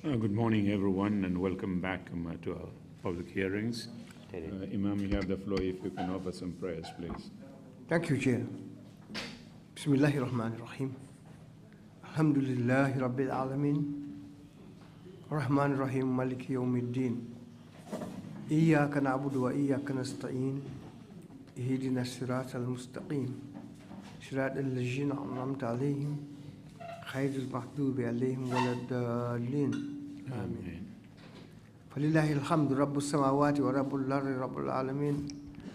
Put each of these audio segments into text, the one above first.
Good morning, everyone, and welcome back to our public hearings. Imam, you have the floor if you can offer some prayers, please. Thank you, Chair. Bismillahir Rahmanir Rahim. Alhamdulillahi Rabbil Alameen. Rahmanir Rahim Maliki Yawmiddin. Iyyaka na'budu wa iyyaka nasta'in. Ihdina as-siratal mustaqim. Siratal ladzina an'amta 'alayhim. Ghayril maghdubi 'alayhim waladdallin. Amen. فلله الحمد رب السماوات ورب الأرض رب العالمين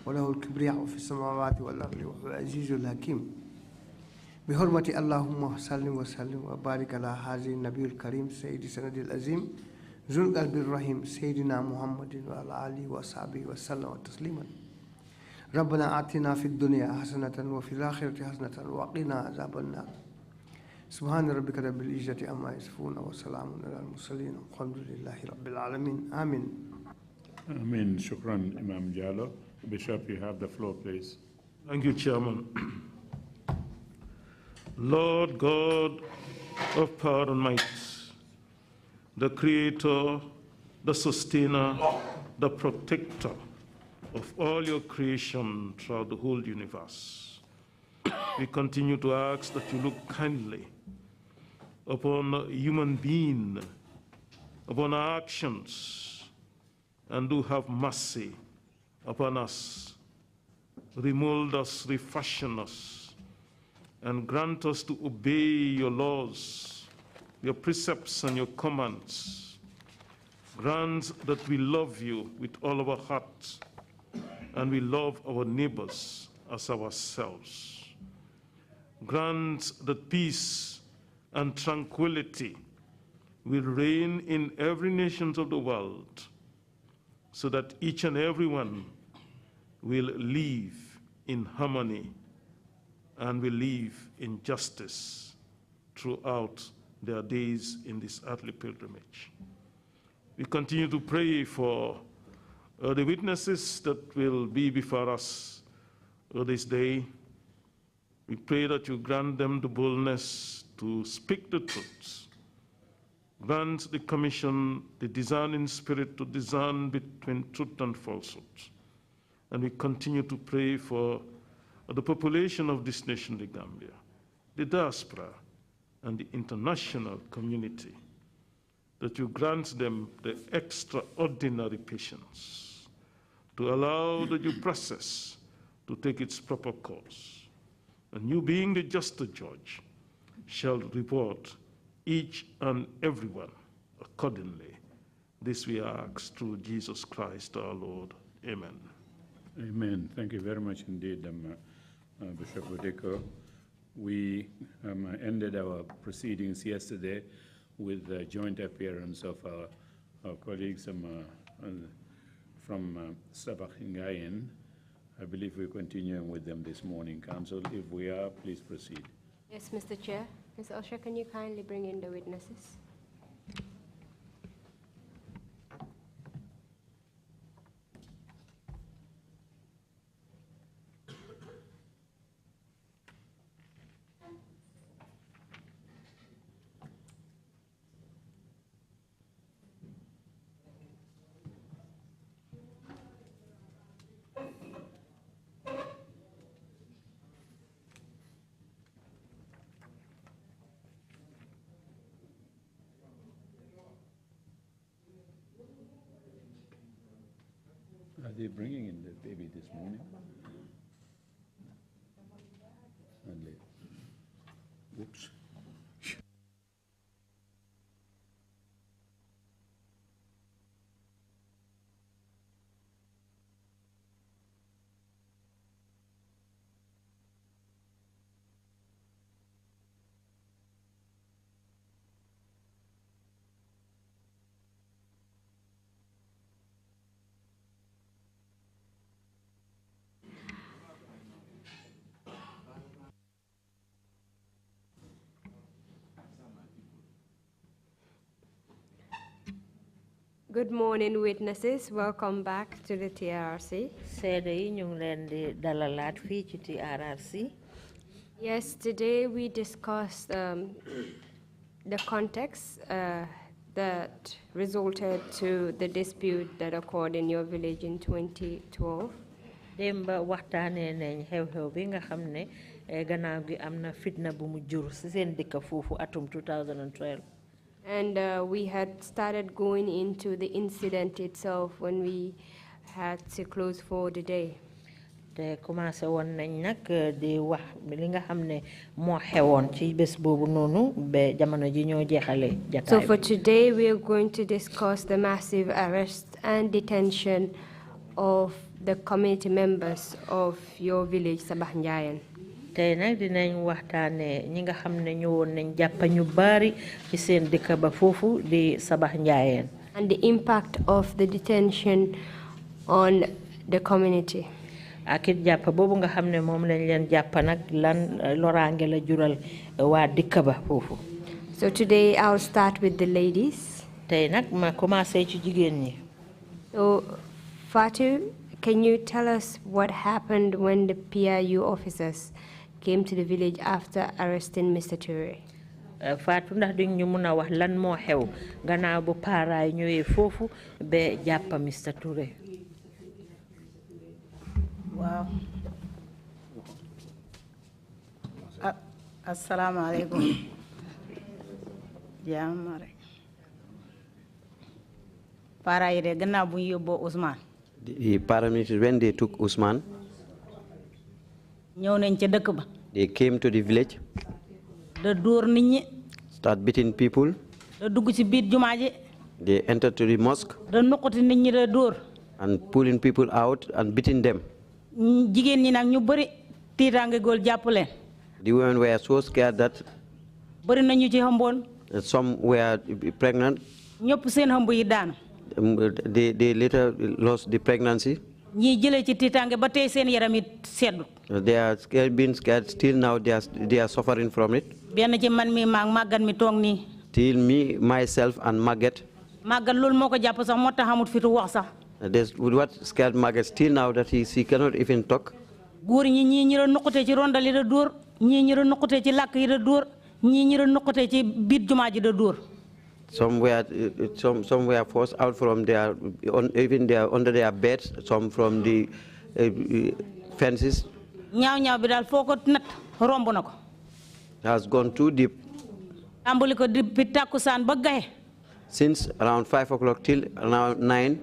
وله الكبرياء في السماوات والأرض وهو العزيز الحكيم بحرمة اللهم صل وسلم وبارك على هذا النبي الكريم سيد سند العظيم ذو القلب الرحيم سيدنا محمد وعلى آله وصحبه وسلم تسليما ربنا آتنا في الدنيا حسنة وفي الآخرة حسنة وقنا عذاب النار سبحان ربك رب العزة عما يصفون وسلام على المرسلين والحمد لله رب العالمين آمين. Amen. Shukran, Imam Jallo. Bishop, you have the floor, please. Thank you, Chairman. Lord God of power and might, the creator, the sustainer, the protector of all your creation throughout the whole universe, we continue to ask that you look kindly upon a human being, upon our actions, and do have mercy upon us. Remold us, refashion us, and grant us to obey your laws, your precepts, and your commands. Grant that we love you with all of our hearts, and we love our neighbors as ourselves. Grant that peace and tranquility will reign in every nation of the world, so that each and everyone will live in harmony and will live in justice throughout their days in this earthly pilgrimage. We continue to pray for the witnesses that will be before us this day. We pray that you grant them the boldness to speak the truth. Grant the commission the discerning spirit to discern between truth and falsehood. And we continue to pray for the population of this nation, the Gambia, the diaspora, and the international community, that you grant them the extraordinary patience to allow the due process to take its proper course. And you, being the just judge, shall reward each and everyone accordingly. This we ask through Jesus Christ our Lord. Amen. Amen. Thank you very much indeed, Bishop Odeko. We ended our proceedings yesterday with the joint appearance of our colleagues from Sabah Ngayen. I believe we're continuing with them this morning. Council, if we are, please proceed. Yes, Mr. Chair. Mr. Usher, can you kindly bring in the witnesses? Are they bringing in the baby this morning? Oops. Good morning, witnesses. Welcome back to the TRC. Yes, today we discussed the context that resulted to the dispute that occurred in your village in 2012. Demba waxtaanee nañ xew-xew bi nga xam ne gannaaw gi am na fitna bu mu jur si seen dëkk foofu atum 2012. And we had started going into the incident itself when we had to close for the day. Te commencé woon nañ nag di wax li nga xam ne moo xewoon ci bés boobu noonu ba jamono ji ñoo jeexale jataay. So for today we are going to discuss the massive arrest and detention of the community members of your village, Sabah Njayan. Tey nag dinañ waxtaane ñi nga xam ne ñëwoon nañ jàppa ñu bari ci seen dëkk ba foofu di Sabah Njaayeen. And the impact of the detention on the community. Ak it jàppa boobu nga xam ne moom lañ leen jàppa nag lan loraange la jural waa dëkk ba foofu. So today I'll start with the ladies. Tey nag ma commencé ci jigéen ñi. So Fatou, can you tell us what happened when the PIU officers came to the village after arresting Mr. Trrc? Fatou ndax duñ ñu mun a wax lan moo xew gannaaw bu paaraay ñëwee foofu ba jàppa Mr. Trrc. Wow. Assalamu alaikum. Jamare. Para ire gannaaw bu ñu yóbboo Ousmane. The paramilitaries, when they took Usman, ñëw nañ ca dëkk ba. they came to the village, da dóor nit ñi. start beating people. da dugg ci biir jumaa ji. They entered to the mosque da nuqati nit ñi da dóor. and pulling people out and beating them. jigéen ñi nag ñu bëri tiitaange góor jàpp leen. The women were so scared that bëri na ñu ci xamboon. some were pregnant. ñëpp seen xamb yi daanu. They later lost the pregnancy. ñii jëlee ci tiitaange ba tey seen yaram yi seddu. They are scared, being scared. Still now they are suffering from it. benn ci man mi maag màggat mi toog nii. Till me, myself, and Margaret. màggat loolu moo ko jàpp sax moo tax amut fitu wax sax. There's what scared Margaret still now that she cannot even talk. góor ñi ñii ñi doon nuqutee ci rondal yi da dóor ñii ñi doon nuqutee ci làkk yi da dóor ñii ñi doon nuqutee ci biir jumaa ji da dóor. Some were forced out from their, even under their beds, some from the fences. ñaaw ñaaw bi daal foo ko nat romb na ko. Has gone too deep. tàmbali ko depuis takkusaan ba gaye. Since around 5 o'clock till around 9.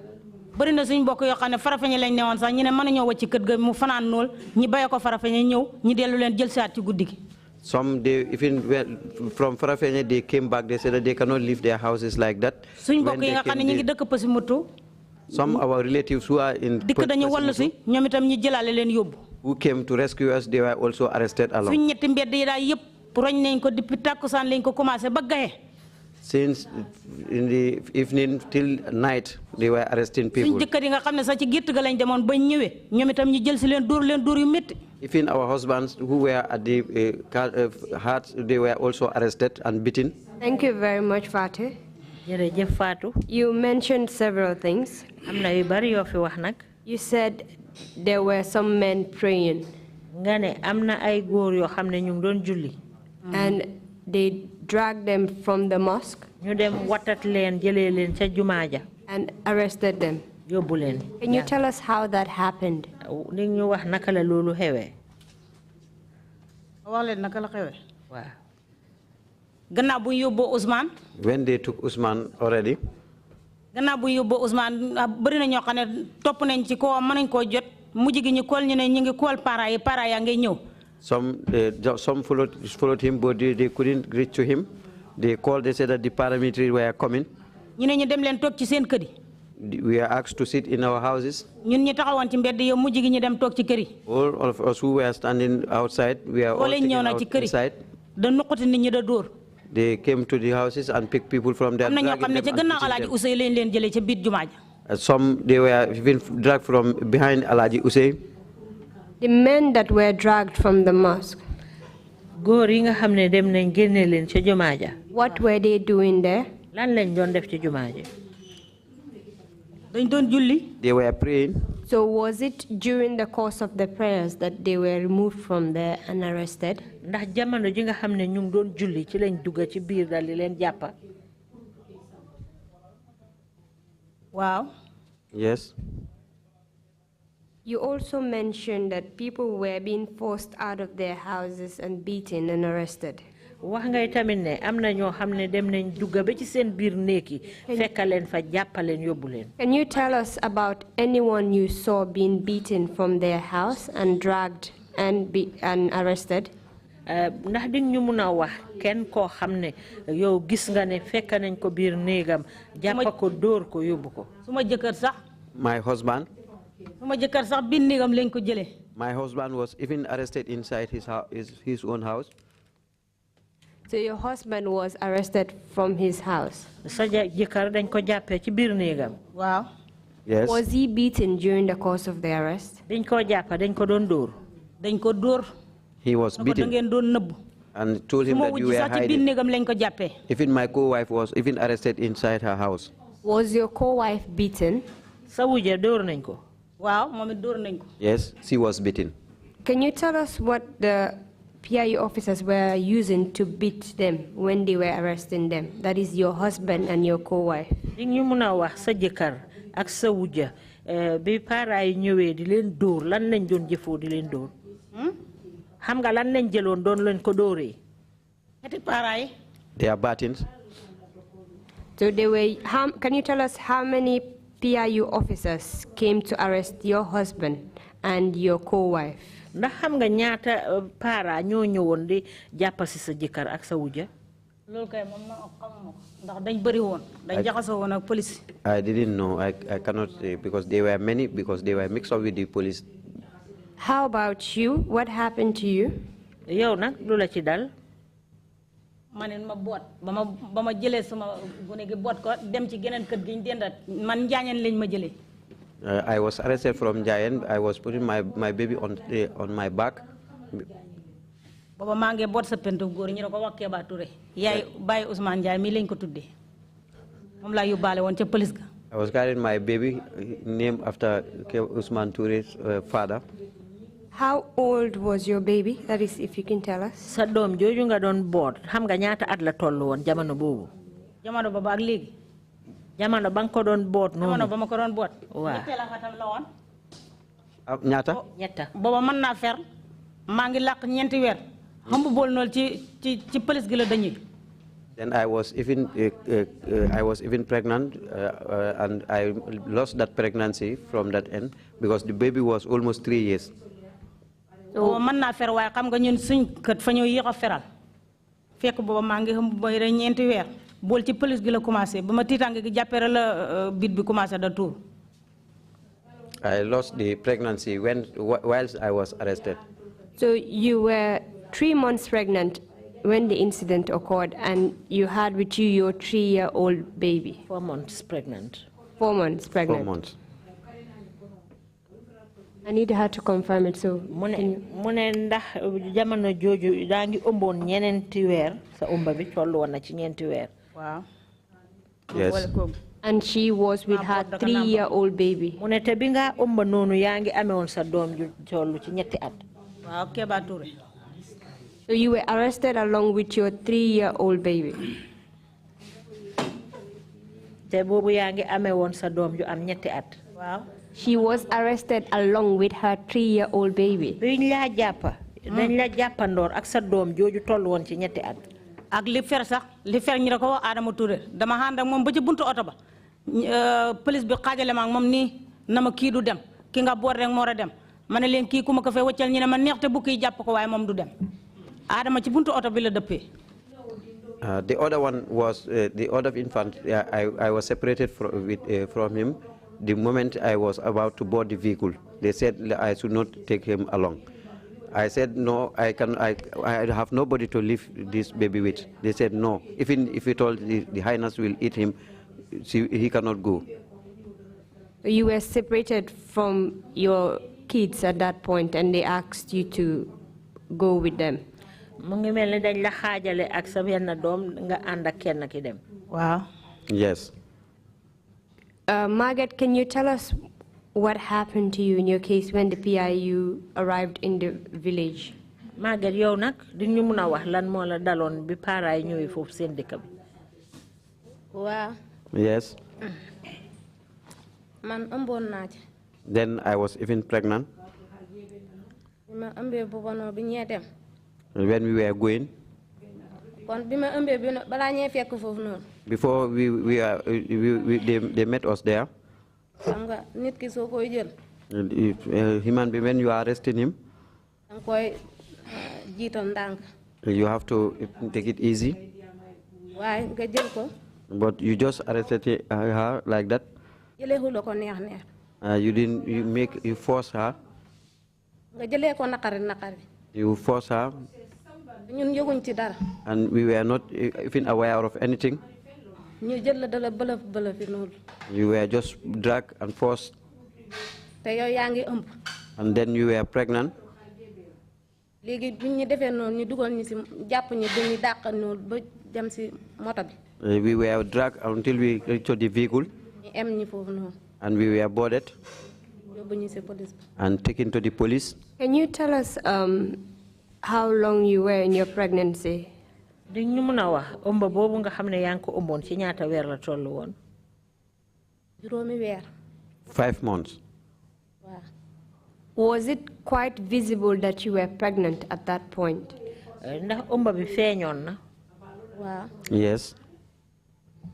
bëri na suñ mbokk yoo xam ne farafeñe lañ ne woon sax ñu ne mën nañoo wàcc kër ga mu fanaan nool ñi baye ko farafeñe ñëw ñi dellu leen jël saat ci guddi gi. Some, they even from Farafenye, they came back. They said that they cannot leave their houses like that. suñ mbokk yi nga xam ne ñu ngi dëkk Pasi Mutu. Some of our relatives who are in dikk dañu wallu si ñoom itam ñu jëlaale leen yóbbu. who came to rescue us, they were also arrested along. suñ ñetti mbedd yi daal yëpp roñ nañ ko depuis takkusaan lañ ko commencé ba gaye. Since in the evening till night, they were arresting people. suñ jëkkër yi nga xam ne sax ci gétt ga lañ demoon bañ ñëwee ñoom itam ñu jël si leen dóor yu métti. Even our husbands who were at the heart, they were also arrested and beaten. Thank you very much, Fatou. jërëjëf Fatou. You mentioned several things. am na yu bari yoo fi wax nag. You said there were some men praying. nga ne am na ay góor yoo xam ne ñu ngi doon julli. And they dragged them from the mosque ñu dem watat leen jëlee leen ca jumaa ja. and arrested them. yóbbu leen. Can you tell us how that happened? ni ñu wax naka la loolu xewee. wax leen naka la xewee. waaw. gannaaw bu ñu yóbboo Ousmane. When they took Usman already, gannaaw bu ñu yóbboo Ousmane bëri na ñoo xam ne topp nañ ci koo mën nañ koo jot mujj gi ñu kool ñu ne ñu ngi kool parents yaa ngay ñëw. some followed him, but they couldn't reach to him. They called, they said that the paramilitaries were coming. ñu ne ñu dem leen toog ci seen kër yi. We are asked to sit in our houses. ñun ñu taxawoon ci mbedd yow mujj gi ñu dem toog ci kër yi. All of us who were standing outside, we are all taken out inside. da nuqati nit ñi da dóor. They came to the houses and picked people from there. am na ñoo xam ne ca gannaaw Alaaji Usey lañ leen jëlee ca biir jumaa ja. Some, they were even dragged from behind Alaaji Usey. The men that were dragged from the mosque, góor yi nga xam ne dem nañ génne leen ca jumaa ja. what were they doing there? lan lañ doon def ci jumaa ja. dañ doon julli. They were praying. So was it during the course of the prayers that they were removed from there and arrested? ndax jamono ji nga xam ne ñu ngi doon julli ci lañ dugga ci biir dal di leen jàppa. Wow. Yes. You also mentioned that people were being forced out of their houses and beaten and arrested. wax ngay tamit ne am na ñoo xam ne dem nañ dugga ba ci seen biir néeg yi fekka leen fa jàppaleen yóbbu leen. Can you tell us about anyone you saw being beaten from their house and dragged and arrested? ndax di ñu mun a wax kenn koo xam ne yow gis nga ne fekk nañ ko biir néegam jàppa ko dóor ko yóbbu ko. suma jëkkër sax. My husband. suma jëkkër sax biir néegam lañ ko jëlee. My husband was even arrested inside his own house. So your husband was arrested from his house? sa jëkkër dañ ko jàppee ci biir néegam. Wow. Yes. Was he beaten during the course of the arrest? dañ ko jàppa dañ ko doon dóor. dañ ko dóor. He was beaten and told him that you were hiding. Even my co-wife was even arrested inside her house. Was your co-wife beaten? Yes, she was beaten. Can you tell us what the PIU officers were using to beat them when they were arresting them? That is your husband and your co-wife. Bi para yi ñëwee di leen dóor lan lañ doon jëfoo di leen dóor. xam nga lan lañ jëloon doon leen ko dóoree. ñetti para yi. They are battens. So they were. Can you tell us how many PIU officers came to arrest your husband and your co-wife? ndax xam nga ñaata para ñoo ñëwoon di jàpp si sa jëkkër ak sa wujja. loolu kay moom ma xam ndax dañ bëri woon dañ jaxasoo woon ak police. I didn't know. I cannot say because they were many because they were mixed up with the police. How about you? What happened to you? yow nag lu la ci dal. man ma boot ba ma jëlee sama gune gi boot ko dem ci geneen kër gi ñu dendat man njaañeen lañ ma jëlee. I was arrested from Jayen. I was putting my baby on my back. booba maa ngi boot sa pentu góor ñu ne ko wax Keba Touré yaay Baye Ousmane Ndiaye mi lañ ko tuddee moom laa yóbbaale woon ca police ga. I was carrying my baby named after Ousmane Touré's father. How old was your baby? That is, if you can tell us. Sa doom jooju nga doon boot xam nga ñaata at la toll woon jamono boobu. jamono boobu ak léegi. jamono ba nga ko doon boot noonu. jamono ba ma ko doon boot. waaw ñetteela xatam la woon. ñaata. ñetta. booba mën naa fer maa ngi làq ñeenti weer. xam nga bool noonu ci police gi la dañuy. Then I was even pregnant, and I lost that pregnancy from that end because the baby was almost 3 years. So man na fer waaye xam nga ñun suñ kët fa ñoo yéex a feral fekk booba maa ngi xam ba ñeenti weer bool ci police gi la commencé ba ma tiitaange gi jàppere la bit bi commencé da tuur. I lost the pregnancy whilst I was arrested. So you were 3 months pregnant when the incident occurred, and you had with you your 3-year-old baby. 4 months pregnant. 4 months pregnant. 4 months. I need her to confirm it. So mune ndax jamono joju da ngi ëmboon ñeneenti weer sa ëmba bi tollu woon na ci ñeenti weer. Waaw. Yes. And she was with her 3-year-old baby. Mune te bi nga ëmba noonu yaa ngi amee woon sa doom ju tollu ci ñetti at. Waaw Keba Touré. So you were arrested along with your 3-year-old baby. Te boobu yaa ngi amee woon sa doom ju am ñetti at. Waaw. She was arrested along with her 3-year-old baby. Biñ la jàppa dañ la jàppandoor ak sa doom jooju toll woon ci ñetti at. ak li fer sax li fer ñu da ko wax Adama Touré dama ànd ak moom ba ci buntu oto ba police bi xaajale ma ak moom nii na ma kii du dem ki nga boor rek moo war a dem ma ne leen kii ku ma ko fay waccal ñu ne ma neex te bu kii jàpp ko waaye moom du dem Adama ci buntu oto bi la dëppee. The other one was the other infant. I was separated from him the moment I was about to board the vehicle. They said I should not take him along. I said no. I have nobody to leave this baby with. They said no. Even if we told the highness will eat him, he cannot go. You were separated from your kids at that point, and they asked you to go with them. Wow. Yes. Margaret, can you tell us what happened to you in your case when the PIU arrived in the village? Margaret, yow nak di ñu mëna wax lan mo la dalon bi paray ñëwé fofu seen dëkk bi. Yes. Man ëmboon naa ci. Then I was even pregnant. Ma ëmbee booba noonu bi ñee dem. When we were going. Kon bi ma ëmbee bi balaa ñee fekk foofu noonu. Before they met us there. Xam nga nit ki soo koy jël. Human being, when you are arresting him, danga koy jiital ndànk. you have to take it easy. Waaye nga jël ko. But you just arrested her like that. Jëleewu la ko neex neex. You force her. Nga jëlee ko naqari. You force her. Ñun yëguñ ci dara. And we were not even aware of anything. Ñu jël la dala bëlëf noonu. You were just dragged and forced. Te yow yaa ngi ëmb. And then you were pregnant. Léegi bi ñu defee noonu ñu dugal ñu si jàpp ñu dañuy dàq noonu ba dem si moto bi. We were dragged until we reached the vehicle. Ñu em ñi foofu noonu. And we were boarded. Yóbbu ñu si police bi. And taken to the police. Can you tell us how long you were in your pregnancy? Di ñu mëna wax ëmb boobu nga xam ne yaa ngi ko ëmboon ci ñaata weer la toll woon. Juróomi weer. 5 months. Waaw. Was it quite visible that you were pregnant at that point? Ndax ëmb bi feeñoon na. Waaw. Yes.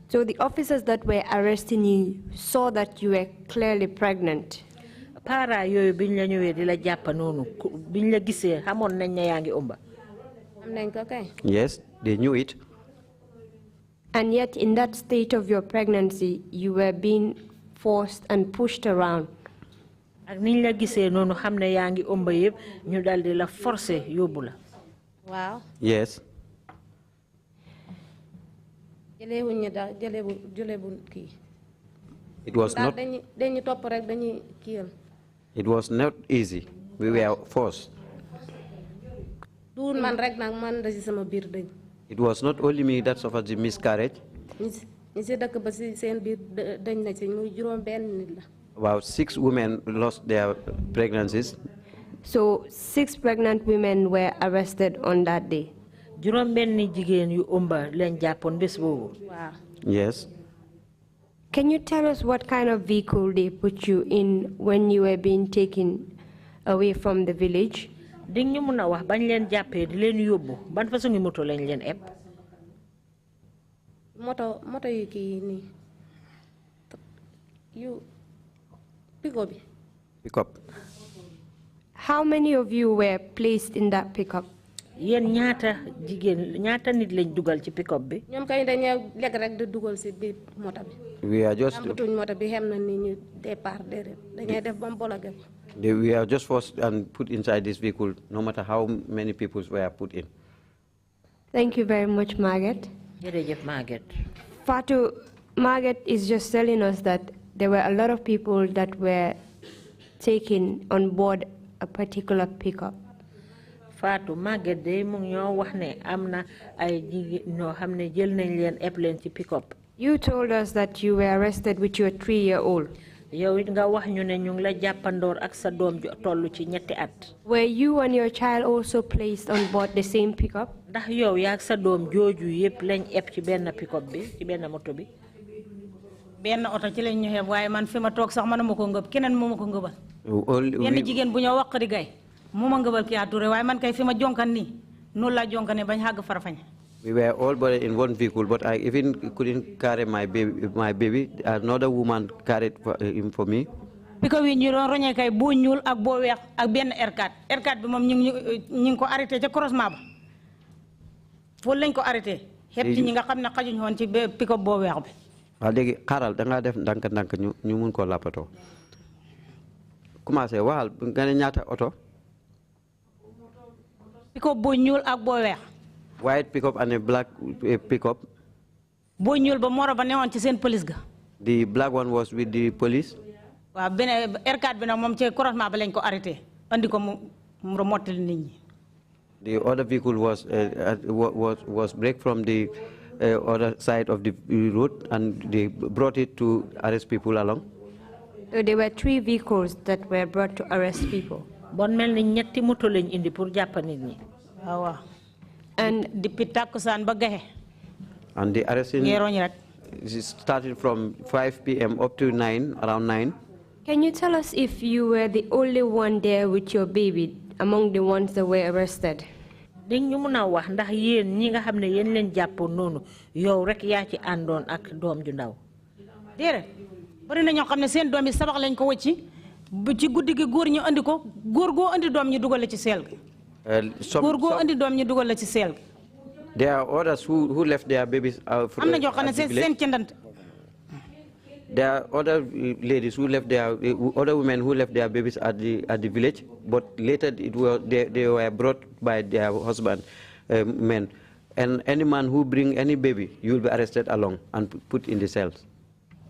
So the officers that were arresting you saw that you were clearly pregnant. Para yooyu biñ la ñëwee di la jàpp noonu biñ la gisee xamoon nañ ne yaa ngi ëmb. Am nañ ko kay. Yes, they knew it. And yet in that state of your pregnancy, you were being forced and pushed around. Ak niñ la gisee noonu xam ne yaa ngi ëmb yëpp ñu dal di la forcer yóbbu la. Waaw. Yes. Jëleewuñ ñu daal jëleebu kii. It was not. Dañu topp rek dañuy kiyal. It was not easy. We were forced. Duun man rek nag man da si sama biir dëñ. It was not only me that suffered the miscarriage. Ñi si dëkk ba si seen biir dëñ na si muy juróom benn nit la. About 6 women lost their pregnancies. So 6 pregnant women were arrested on that day. Juróom benn jigéen yu ëmba leen jàppoon bés boobu. Waaw. Yes. Can you tell us what kind of vehicle they put you in when you were being taken away from the village? Ding ñu mëna wax bañ leen jàppee di leen yóbbu ban façon moto lañ leen eb. Moto yu kii nii yu pickup bi. Pickup. How many of you were placed in that pickup? Yéen ñaata nit lañ dugal ci pickup bi. Ñoom kay dañuy lekk rek di dugal si biir moto bi. We are just. Moto bi xem na ni ñu départ déedéet dañuy def ba mu bologé ko. We are just forced and put inside this vehicle, no matter how many people were put in. Thank you very much, Margaret. Jërëjëf Margaret. Fatu, Margaret is just telling us that there were a lot of people that were taken on board a particular pickup. Fatu Margaret de mu ngi ñoo wax ne am na ay jigéen ñoo xam ne jël nañ leen eb leen ci pickup. You told us that you were arrested with your 3-year-old. Yow it nga wax ñu ne ñu ngi la jàppandoor ak sa doom ju tollu ci ñetti at. Were you and your child also placed on board the same pickup? Ndax yow yaak sa doom jooju yëpp lañ eb ci benn pickup bi ci benn moto bi. Benn oto ci lañ ñu xeeb waaye man fi ma toog sax manuma ko ngëb keneen moo ma ko ngëbal. Benn jigéen bu ñoo wax di gay moo ma ngëbal kii Touré waaye man kay fi ma jonkan nii noonu laa jonkane bañ xàgg Farafeñ. We were all boarded in one vehicle, but I even couldn't carry my baby. Another woman carried him for me. Pickup yi ñu doon roñee kay boo ñuul ak boo weex ak benn R4 bi moom ñu ngi ko arrêté ca croisement ba foofu lañ ko arrêté. xeeb ci ñi nga xam ne xajuñ woon ci pickup boo weex bi. waaw léegi xaaral da ngaa def ndànk ñu mun koo lappatoo. Commencé waxal nga ne ñaata oto. Pickup boo ñuul ak boo weex. White pickup and a black pickup. Boo ñuul ba moro ba newoon ci seen police ga. The black one was with the police. waaw beneen R4 bi nag moom ci croisement ba lañ ko arrêté andi ko mu mottali nit ñi. The other vehicle was break from the other side of the road, and they brought it to arrest people along. So there were 3 vehicles that were brought to arrest people. Bon mel ni ñetti moto lañ indi pour jàpp nit ñi. waaw. And depuis takkusaan ba gaxe. And the arresting started from 5 p.m. up to 9, around 9. Can you tell us if you were the only one there with your baby among the ones that were arrested? Ding ñu mëna wax ndax yeen ñi nga xamne yeen leen jappo nonu yow rek ya ci andon ak doom ju ndaw. Dere bari na ñoo xamne seen doom yi sabax lañ ko wëcci bu ci guddi gi goor ñu andi ko goor go andi doom ñu duggal ci sel gi. Goor go andi doom ñu duggal ci sel gi. There are others who left their babies am na ñoo xamne seen cendant. There are other ladies who left their, other women who left their babies at the village, but later they were brought by their husband, men. And any man who bring any baby, you will be arrested along and put in the cells.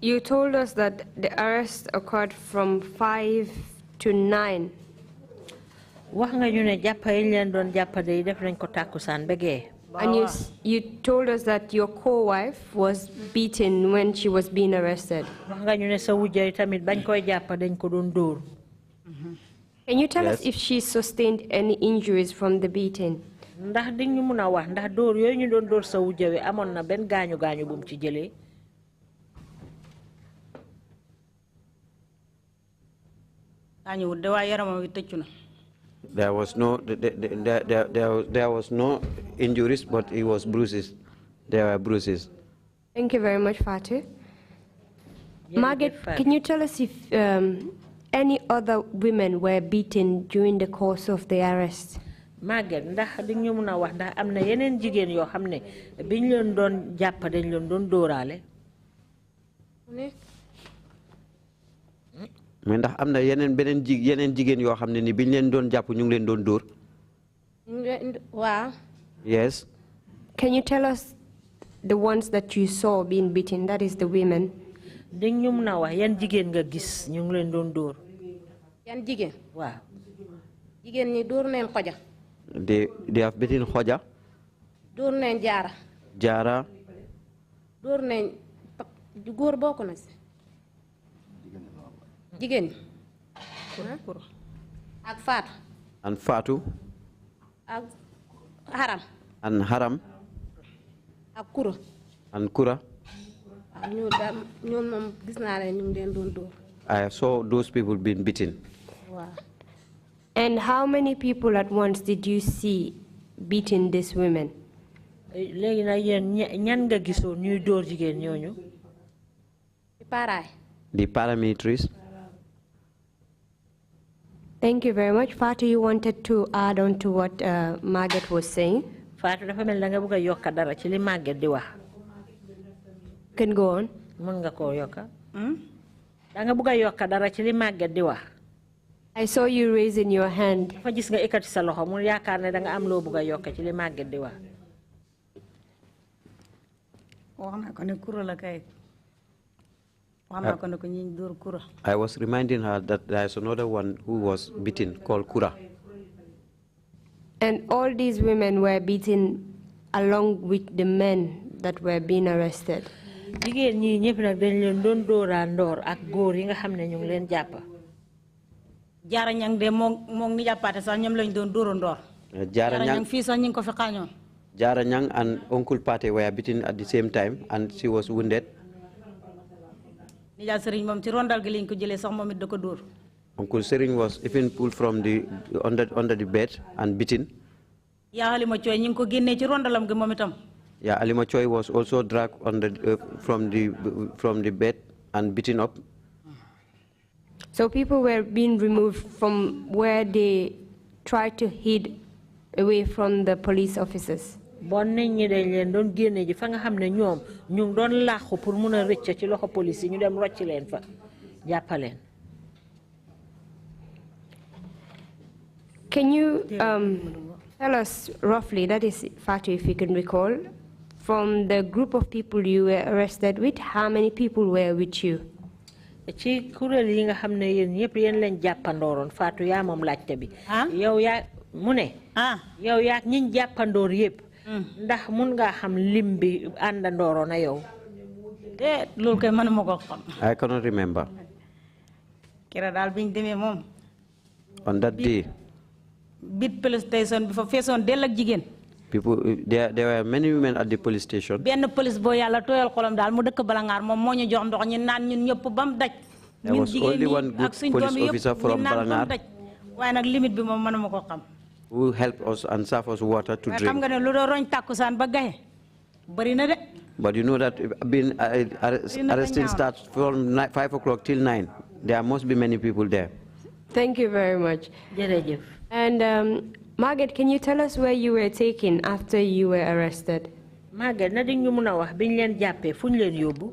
You told us that the arrest occurred from 5 to 9. Wax nga ñu ne jappa yi leen doon jappa day def nañ ko takusan bege. And you told us that your co-wife was beaten when she was being arrested. Can you tell us if she sustained any injuries from the beating? There was no injuries, but it was bruises. There were bruises. Thank you very much, Fatu. Margaret, can you tell us if any other women were beaten during the course of the arrest? Margaret, ndax di ñu mëna wax ndax amna yeneen jigéen yoo xam ne biñ leen doon jàpp dañ leen doon dóoraale. Mais ndax am na yeneen jigéen yoo xam ne ni biñ leen doon jàpp ñu ngi leen doon dóor. Wow. Yes. Can you tell us the ones that you saw being beaten, that is the women? Di ñu mëna wax yan jigéen nga gis ñu ngi leen doon dóor. Yan jigéen? Waaw. Jigéen ñi dóor neen xoja. They have beaten xoja. Dóor neen jaara. Jaara. Dóor neen góor bokk na si. Jigéen ak Faatu. And Faatu. ak Haram. And Haram. ak Kura. And Kura. ñoom moom gis naa leen ñu ngi leen doon dóor. I saw those people being beaten. Wow. And how many people at once did you see beating these women? Léegi nag yéen ñan nga gisoon ñuy dóor jigéen ñooñu? The paramilitaries. Thank you very much. Fatu, you wanted to add on to what Margaret was saying? Fatu dafa mel da nga bëgg yokka dara ci li Margaret di wax. Can go on. Mën nga ko yokka? Da nga bëgg yokka dara ci li Margaret di wax. I saw you raising your hand. Dafa gis nga ekkati sa loxo mu yaakaar ne da nga am loo bëgg yokka ci li Margaret di wax. Wax na ko ne kuro la kay. I was reminding her that there is another one who was beaten called Kura. And all these women were beaten along with the men that were being arrested. Jigéen ñi ñëpp nag dañ leen doon dóorandoor ak góor yi nga xam ne ñu ngi leen jàpp. Jaara ñang de moom ni jàppaate sax ñoom lañ doon dóorandoor. Jaara ñang fii sax ñu ngi ko fi xaañoon. Jaara ñang and Uncle Pate were beaten at the same time and she was wounded. Nijaay Sëriñ moom ci rondal gi lañ ko jëlee sax moom it da ko dóor. Uncle Sering was even pulled from the under the bed and beaten. Yaa Halima Coy ñu ngi ko génnee ci rondalam gi moom itam. Yeah, Halima Coy was also dragged from the bed and beaten up. So people were being removed from where they tried to hide away from the police officers. Bon nit ñi dañ leen doon génne ji fa nga xam ne ñoom ñu ngi doon làqu pour mun a rëcc ci loxo police yi ñu dem rocc leen fa jàppaleen. Can you tell us roughly, that is Fatu, if you can recall, from the group of people you were arrested with, how many people were with you? Ci kuréel yi nga xam ne yéen ñëpp yéen leen jàppandooroon Fatu yaa moom laajte bi. Yow yaa mu ne. Yow yaa ñiñ jàppandoor yëpp. Ndax mun nga xam lim bi àndandooroon na yow. Loolu kay mënuma ko xam. I cannot remember. Kira daal biñ demee moom. On that day. Bit police station bi fa feesoon dell ak jigéen. People, there were many women at the police station. benn police boo yàlla tooyal xolam daal mu dëkk Balangar moom moo ñu jox ndox ñu naan ñun ñëpp ba mu daj. There was only one good police officer from Balangar waaye nag limite bi moom mënuma ko xam. who helped us and served us water to xam drink. nga ne lu doon roñ takkusaan ba gaye bari na de. But you know that being arresting starts from 5 o'clock till 9. There must be many people there. Thank you very much. And Margaret, can you tell us where you were taken after you were arrested? Margaret, na ding ñu mëna wax biñ leen jappé fuñ leen yobbu?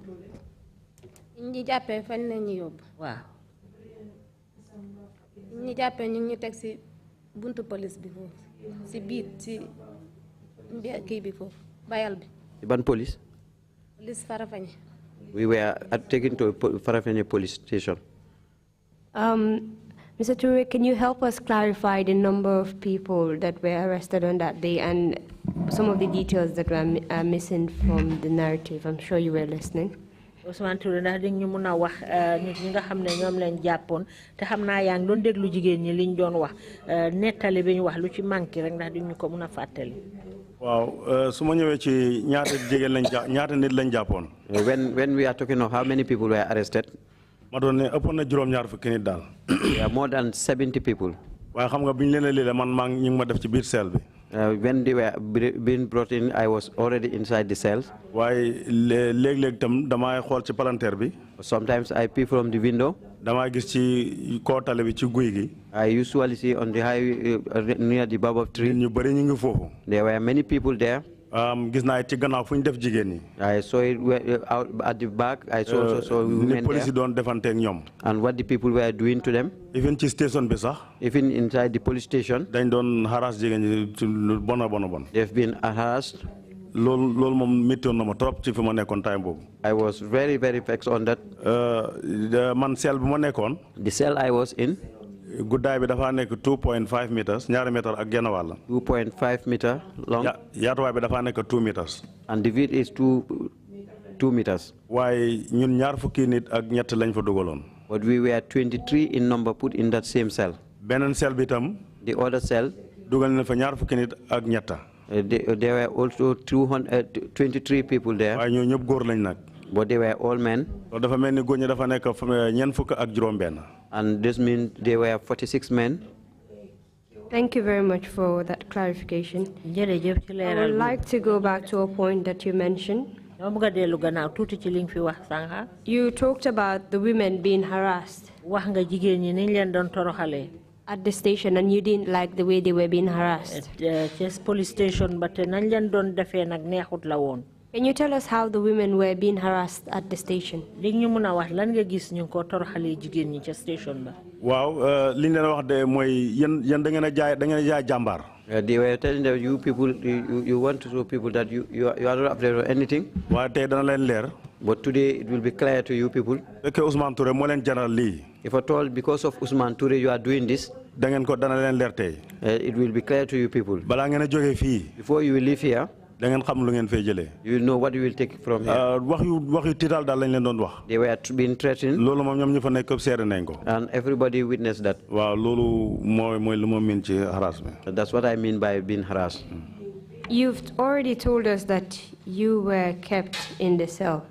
Ñi jappé fañ leen ñu yobbu. Waaw. Ñi jappé ñu ngi tek ci buntu police bi fofu. Ci biit ci kii bi fofu bayal bi. Ban police? Police Farafenni. We were taken to Farafenni police station. Mr. Trrc, can you help us clarify the number of people that were arrested on that day and some of the details that were missing from the narrative? I'm sure you were listening. Ousmane Touré ndax di ñu mëna wax nit ñi nga xamné ñom leen jappon té xamna yaa ngi doon déglu jigéen ñi liñ doon wax nettali bi ñu wax lu ci manki rek ndax di ñu ko mëna fatali. Wow, su ma ñëwee ci ñaata nit lañ jàppoon. When we are talking of how many people were arrested, ma doon ne ëppoon na juróom-ñaar fukki nit daal. There are more than 70 people. waaye xam nga bi ñu leen a man ñu ngi ma def ci biir cell bi. When they were being brought in, I was already inside the cells. waaye léeg-léeg tam damay xool ci palanteer bi. Sometimes I peep from the window. damay gis ci kaw tali bi ci guy gi. I usually see on the highway near the baobab tree. ñu bëri ñu ngi foofu. There were many people there. Gis naa ci gannaaw fu ñu def jigéen ñi. I saw it out at the back. I also saw women there. ni police doon defanteeg ñoom. And what the people were doing to them. Even ci station bi sax. Even inside the police station. dañ doon harass jigéen ñi ci lu bon a bon. They've been harassed. loolu moom méttoon na ma trop ci fi ma nekkoon time boobu. I was very vexed on that. man cell bi ma nekkoon. The cell I was in. guddaay bi dafa nekk 2.5 meters ñaari meter ak genn wàll. 2.5 meter long. yaatuwaay bi dafa nekk 2 meters. And the width is 2 meters. waaye ñun ñaar fukki nit ak ñett lañ fa dugaloon. But we were 23 in number put in that same cell. beneen cell bi tam. The other cell. dugal na fa ñaar fukki nit ak ñetta. There were also 23 people there. waaye ñoo ñëpp góor lañ nag. But they were all men. dafa mel ni góor ñi dafa nekk ñeent fukk ak juróom-benn. And this means there were 46 men. Thank you very much for that clarification. I would like to go back to a point that you mentioned. You talked about the women being harassed at the station, and you didn't like the way they were being harassed. Police station, but Can you tell us how the women were being harassed at the station? waaw li ñu leen wax de mooy yéen da ngeen a jaay jàmbaar. They were telling that you people, you want to show people that you are not afraid of anything. waaye tey dana leen leer. But today it will be clear to you people. fekkee Ousmane Touré moo leen jaral lii. If at all because of Ousmane Touré you are doing this. dana leen leer tey. It will be clear to you people. balaa ngeen a jógee fii. Before you will leave here. da ngeen xam lu ngeen fay jëlee. You will know what you will take from here. wax yu tiital daal lañ leen doon wax. They were being threatened. loolu moom ñoom ñu fa nekk këpp seere nañ ko. And everybody witnessed that. waaw loolu mooy lu ma miin ci harassment. That's what I mean by being harassed. You've already told us that you were kept in the cell.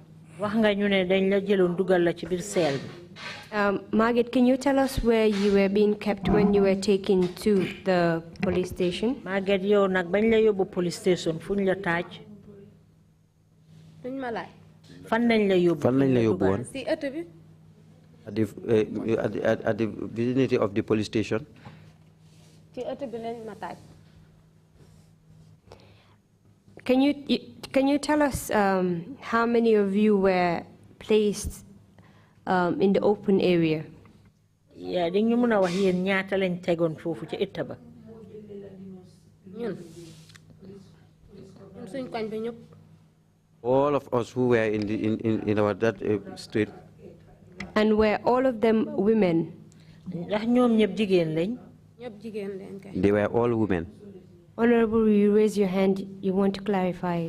Margaret, can you tell us where you were being kept when you were taken to the police station? Margaret, yo nak bañ la yóbbu police station fuñ la taaj. duñ ma laaj. Fan lañ la yóbbu. Fan lañ la yóbbu woon. Si ëtt bi. At the vicinity of the police station. Ci ëtt bi lañ ma taaj. Can you tell us how many of you were placed in the open area? Yeah, dañu mëna wax yeen ñaata lañ tégon fofu ci ëtt ba. Ñun suñ koñ bi ñëpp. All of us who were in our that street. And were all of them women? Ndax ñoom ñëpp jigéen lañ? Ñëpp jigéen lañ kay. They were all women. Honorable, you raise your hand. You want to clarify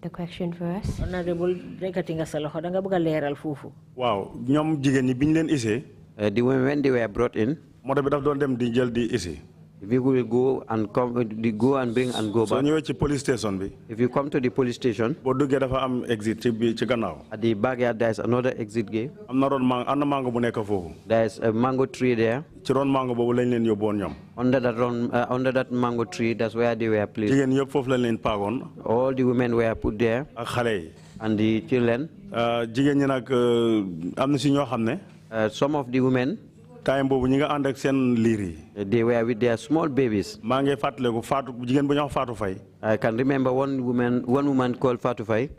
the question for us? Honorable, rekati nga sa loxo da nga bëgg leeral foofu. Waaw ñoom jigéen ñi biñ leen isee. The women when they were brought in. moto bi daf doon dem di jël di isi. If you will go and come, go and bring and go back. So police station. If you come to the police station, exit at the backyard there is another exit gate. There is a mango tree there. Under that mango tree, that's where they were placed. All the women were put there. And the children. Some of the women, they were with their small babies. I can remember one woman called Fatufai.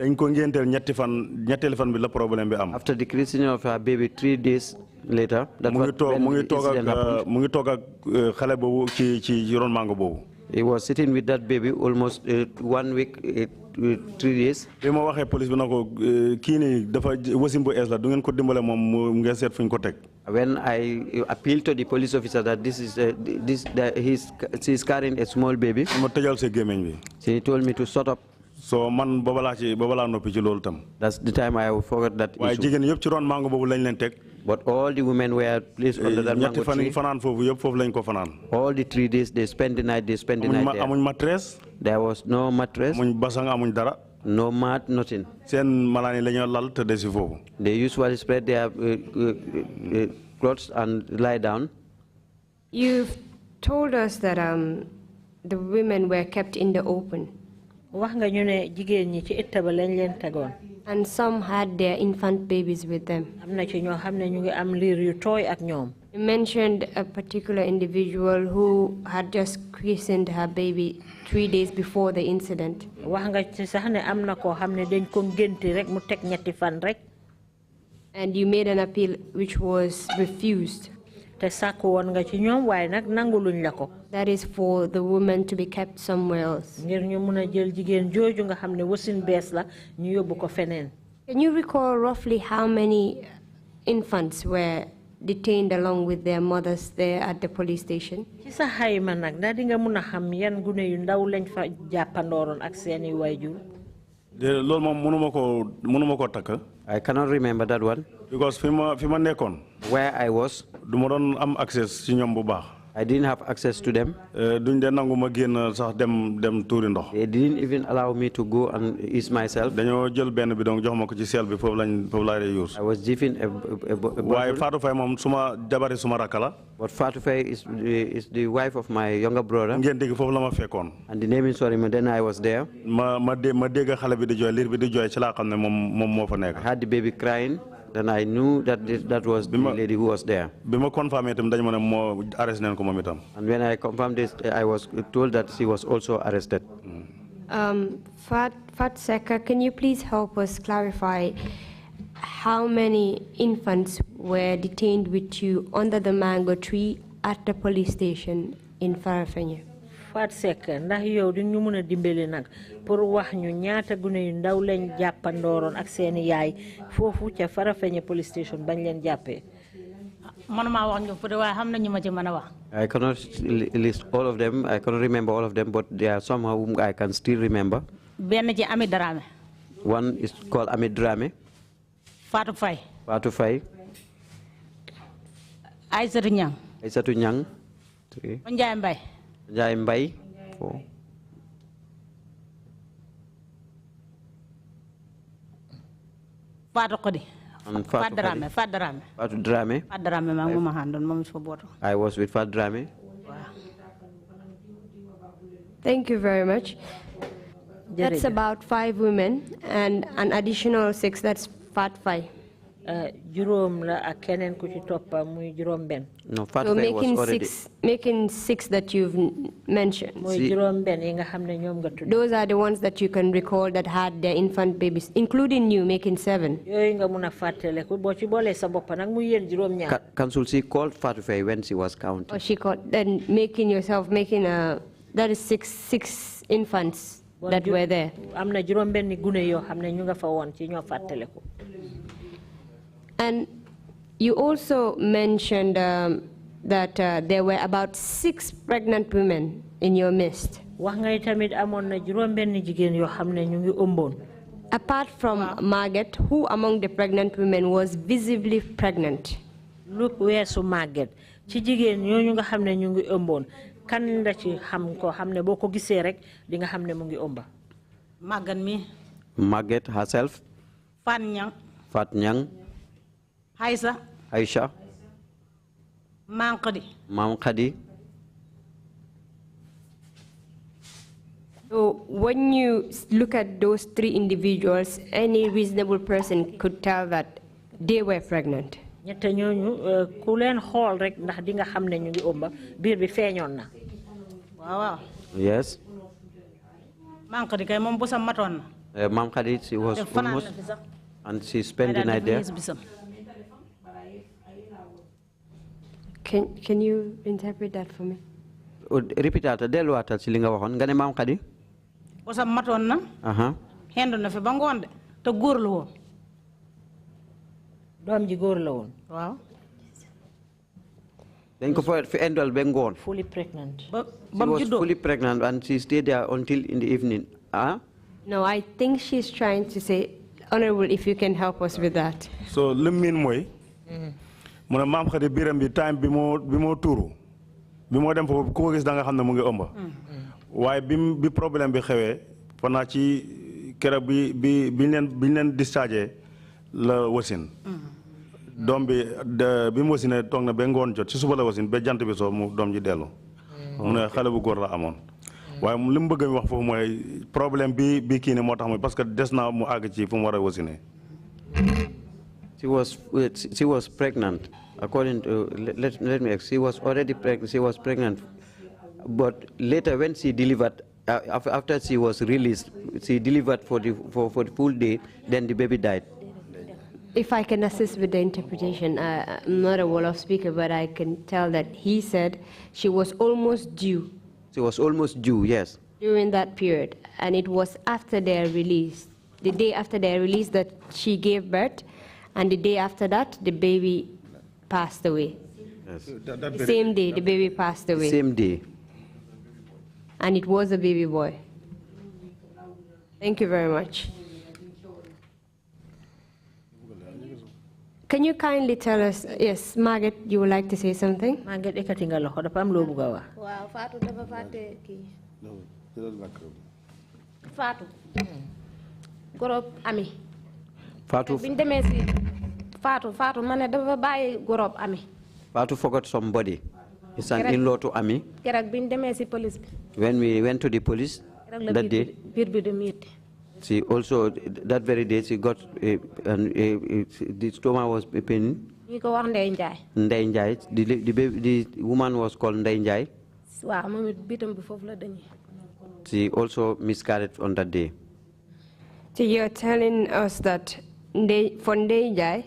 After the christening of her baby, 3 days later, that's when the incident happened. He was sitting with that baby almost 1 week, 3 days. When I appealed to the police officer that she's carrying a small baby, she told me to shut up. So that's the time I forgot that issue. But all the women were placed under that mango tree. All the 3 days they spent the night there. There was no mattress, no mat, nothing. They usually spread their clothes and lie down. You've told us that the women were kept in the open. And some had their infant babies with them. You mentioned a particular individual who had just christened her baby 3 days before the incident. And you made an appeal which was refused. That is for the woman to be kept somewhere else. Can you recall roughly how many infants were detained along with their mothers there at the police station? I cannot remember that one. Because where I was, I didn't have access to them. They didn't even allow me to go and ease myself. I was given a bottle. But Fatufai is the wife of my younger brother. And the naming ceremony, then I was there. I had the baby crying. Then I knew that that was the lady who was there. And when I confirmed this, I was told that she was also arrested. Trrc, can you please help us clarify how many infants were detained with you under the mango tree at the police station in Farafenni? Trrc, ndax yow di ñu mëna dimbélé nak pour wax ñu ñaata gune yu ndaw lañ jappandoroon ak seen yaay fofu ca Farafenni police station bañ leen jappé. Manuma wax ñu fu way xam nañu ma ci mëna wax. I cannot list all of them. I cannot remember all of them, but there are some whom I can still remember. Ben ci Ami Dramé. One is called Ami Dramé. Fatou Faye. Fatou Faye. Aïssatou Niang. Aïssatou Niang. 3. Ndiaye Mbaye. Ndiaye Mbaye. 4. Fatou Khodi. Fatou Dramé. Fatou Dramé. Fatou Dramé maa ngi ma àndoon moom fa boto. I was with Fatou Dramé. Thank you very much. That's about 5 women and an additional 6. That's Fatufai. Juróom la ak keneen ku ci toppa muy juróom ben. No, Fatufai was already making 6 that you've mentioned. Muy juróom ben yi nga xamne ñoom nga tudd. Those are the ones that you can recall that had their infant babies, including you, making 7. Yooyu nga mëna fàttale ko boo ci boole sa bopp nag muy yéen juróom ñaar. Council, she called Fatufai when she was counting. Or she called, then that is 6 infants that were there. Am na juróom benn gune yoo xam ne ñu nga fa woon ci ñoo fàttale ko. And you also mentioned that there were about 6 pregnant women in your midst. Wax nga tamit amoon na juróom benn jigéen yoo xam ne ñu ngi ëmboon. Apart from Margaret, who among the pregnant women was visibly pregnant? Lu weesu Margaret ci jigéen ñooñu nga xam ne ñu ngi ëmboon kan la ci xam ko xam ne boo ko gisee rek di nga xam ne mu ngi ëmba. Magan mi. Margaret herself. Fat Nyang. Fat Nyang. Aisha. Mam Khadi. Mam Khadi. So when you look at those three individuals, any reasonable person could tell that they were pregnant. ñett ñooñu ku leen xool rek ndax di nga xam ne ñu ngi ëmba biir bi feeñoon na. Waaw. Yes. Mam Khadi kay moom busam matoon na. Mam Khadi, she was almost, and she spent the night there. Can you interpret that for me? Repeat that. Delluwaatal ci li nga waxoon nga ne Mam Khadi. Busam matoon na. Hendu na fi ba ngoon de te góor la woon. Doom ji góor la woon. Waaw. Dañ ko fi endal ba ngoon. Fully pregnant. She was fully pregnant and she stayed there until in the evening. No, I think she's trying to say, Honorable, if you can help us with that. So lim mean mooy. mu ne Mam Khadi biram bi time bi moo tuuru bi moo dem foofu ku ko gis da nga xam ne mu ngi ëmba. waaye bi problème bi xewee pendant ci keroog bi biñ leen dischargé la wasin. doom bi mu wasinee toog na ba ngoon jot ci suba la wasin ba jant bi soo mu doom ji dellu. mu ne xale bu góor la amoon. waaye li mu bëgg a wax foofu mooy problème bi kii ne moo tax mooy parce que des na mu àgg ci fu mu war a wasinee. She was pregnant. According to let me. She was already pregnant. She was pregnant, but later when she delivered, after she was released, she delivered for the full day. Then the baby died. If I can assist with the interpretation, I'm not a Wolof speaker, but I can tell that he said she was almost due. She was almost due, yes. During that period, and it was after their release, the day after their release, that she gave birth, and the day after that, the baby passed away. Yes. The same day, the baby passed away. Same day. And it was a baby boy. Thank you very much. Can you kindly tell us, yes, Margaret, you would like to say something? Margaret, ekati nga loxo dafa am loo bëgg a wax. Waaw Fatou dafa fàtte kii. Fatou. Gorob Ami. Fatou. Biñ demee si Fatou ma ne dafa bàyyi gorob Ami. Fatou forgot somebody. It's an in-law to Ami. Keroog biñ demee si police bi. When we went to the police that day, biir bi di metti. she also, that very day, she got, the stomach was paining. Ñu ko wax Ndey Njaay. Ndey Njaay. The woman was called Ndey Njaay. Waaw moom it bitam bi foofu la dañuy. She also miscarried on that day. So you're telling us that for Ndey Njaay,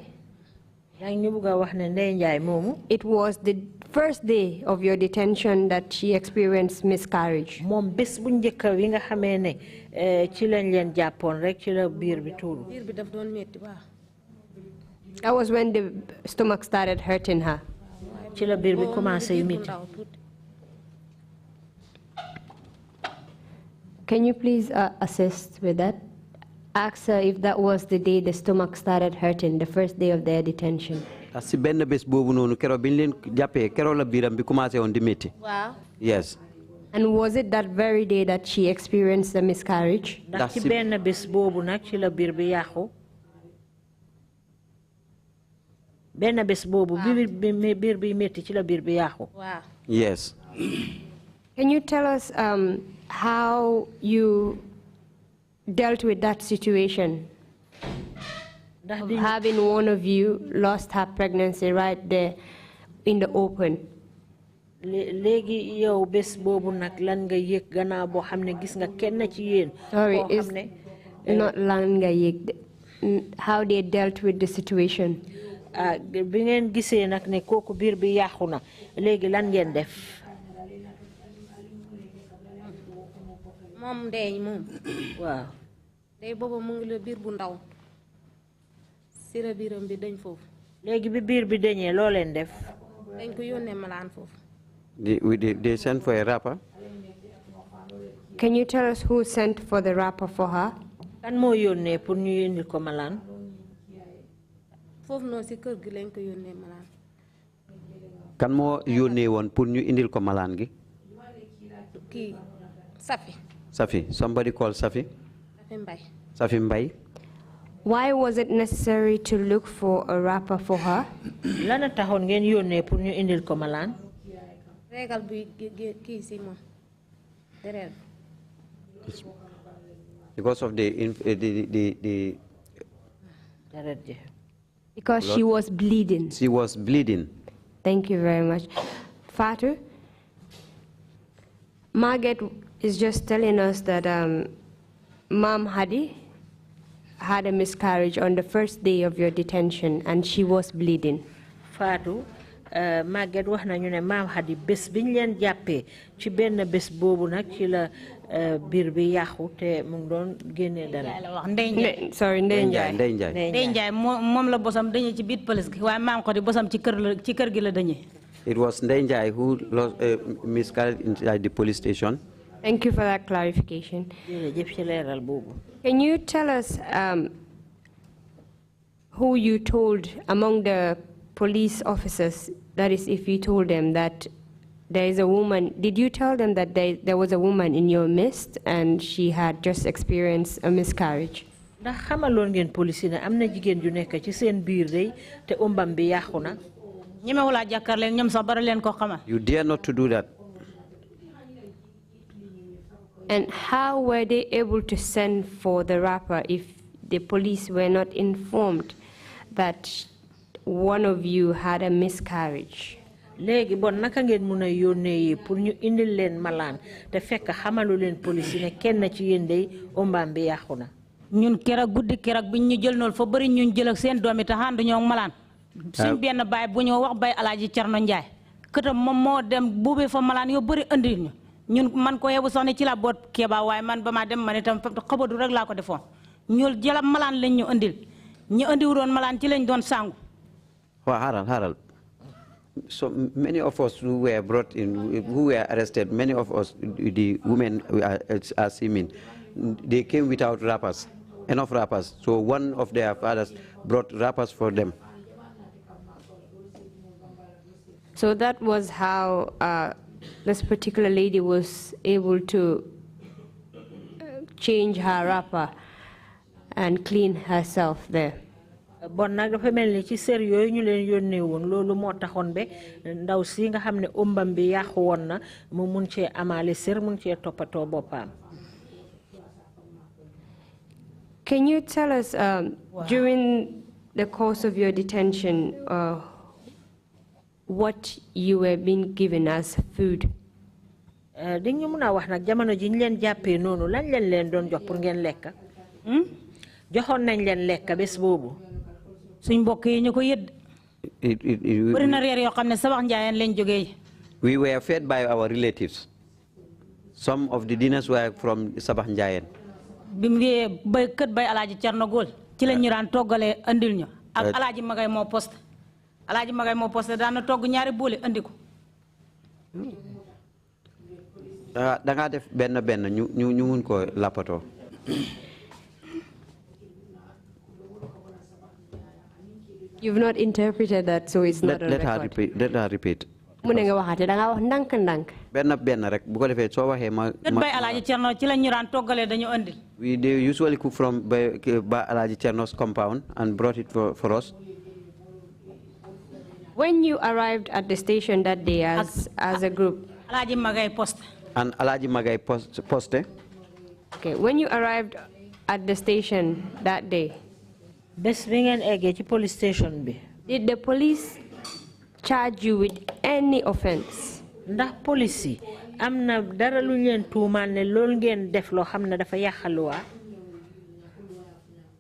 it was the first day of your detention that she experienced miscarriage. That was when the stomach started hurting her. Can you please assist with that? Ask her if that was the day the stomach started hurting, the first day of their detention. Si benn bés boobu noonu keroog biñ leen jàppee keroog la biiram bi commencé woon di métti. Wow. Yes. And was it that very day that she experienced the miscarriage? Ndax ci benn bés boobu nag ci la biir bi yàqu. Benn bés boobu biir bi métti ci la biir bi yàqu. Wow. Yes. Can you tell us how you dealt with that situation? Having one of you lost her pregnancy right there in the open. Léegi yow bés boobu nag lan nga yëg gannaaw boo xam ne gis nga kenn ci yéen. Sorry, it's not lan nga yëg. How they dealt with the situation. Bi ngeen gisee nag ne kooku biir bi yàqu na léegi lan ngeen def. Moom Ndey moom. Waaw. Ndey boobu mu ngi la biir bu ndaw. Sira biiram bi dañ foofu. Léegi bi biir bi dañee loo leen def. Dañ ko yónnee malaan foofu. They sent for a wrapper. Can you tell us who sent for the wrapper for her? Kan moo yónnee pour ñu yónnil ko malaan. Foofu noonu si kër gi lañ ko yónnee malaan. Kan moo yónnee woon pour ñu indil ko malaan gi. Safi. Safi. Somebody called Safi. Safi Mbai. Safi Mbai. Why was it necessary to look for a wrapper for her? Lana tahon ngeen yónnee pour ñu indil ko malaan. Regal bu kii si moom. Deret. Because of the because she was bleeding. She was bleeding. Thank you very much. Fatu, Margaret is just telling us that Mom Hadi had a miscarriage on the first day of your detention and she was bleeding. Fatu, Margaret wax nañu ne Mom Hadi bés biñ leen jàppee ci benn bés boobu nag ci la biir bi yàqu te mu ngi doon génnee dara. Sorry, Ndeye Ndiaye. Ndeye Ndiaye moom la bosam dañee ci biir police gi waaye maam ko di bosam ci kër gi la dañee. It was Ndeye Ndiaye who lost, miscarried inside the police station. Thank you for that clarification. Can you tell us who you told among the police officers, that is if you told them that there is a woman, did you tell them that there was a woman in your midst and she had just experienced a miscarriage? Ndax xamaloon ngeen police ne am na jigéen ju nekk ci seen biir day te umbam bi yàqu na. ñemewulaa jàkkaar leen ñoom sax bara leen ko xamal. You dare not to do that. And how were they able to send for the wrapper if the police were not informed that one of you had a miscarriage? Léegi bon naka ngeen mun a yónnee pour ñu indil leen malaan te fekk xamalu leen police ne kenn ci yéen day umbaam bi yàqu na. ñun keroog guddi keroog biñ ñu jël noonu fa bëri ñun jël ak seen doomi te ànd ñoo malaan. suñ benn baay bu ñoo wax bay Alaaji Cerno Njaay këtam moom moo dem buubee fa malaan yoo bëri andil ñu ñun man ko yebu sax ne ci la boot Kéba waaye man ba ma dem man itam xabadu rek laa ko defoon ñul jëla malaan lañ ñu andil ñu andiwu doon malaan ci lañ doon sangu. Well, Haral. So many of us who were brought in, who were arrested, many of us, the women are seeming, they came without wrappers, enough wrappers. So one of their fathers brought wrappers for them. So that was how this particular lady was able to change her wrapper and clean herself there. Bon nag dafa mel ni ci sër yooyu ñu leen yónnee woon loolu moo taxoon be ndaw si nga xam ne umbam bi yàqu woon na mu mun cee amaale sër mun cee toppatoo boppam. Can you tell us during the course of your detention what you were being given as food? Di ñu mun a wax nag jamono ji ñu leen jàppee noonu lañ leen doon jox pour ngeen lekk. Joxoon nañ leen lekk bés boobu. suñ mbokk yi ñu ko yëdd. bëri na reer yoo xam ne sabax njaayeen lañ jógee. We were fed by our relatives. Some of the dinners were from Sabax Njaayeen. bi mu bay kët bay Alaaji Cerno Góol ci lañ ñu daan toggalee andil ñu. ak Alaaji Magay moo poste. Alaaji Magay moo poste daan na togg ñaari boole andi ko. Da nga def benn ñu mun ko lappatoo. You've not interpreted that, so it's not on record. Let her repeat. mu ne nga waxate da nga wax ndànk. benn rek bu ko defee soo waxee ma. kët bay Alaaji Cerno ci lañ ñu daan toggalee dañu andil. They usually cook from by Alaaji Cerno's compound and brought it for us. When you arrived at the station that day as a group. Alaaji Magay poste. And Alaaji Magay poste. Okay, when you arrived at the station that day. Bés bi ngeen eggee ci police station bi. Did the police charge you with any offense? Ndax police yi am na dara lu leen tuumaal ne loolu ngeen def loo xam ne dafa yàqaluwaa.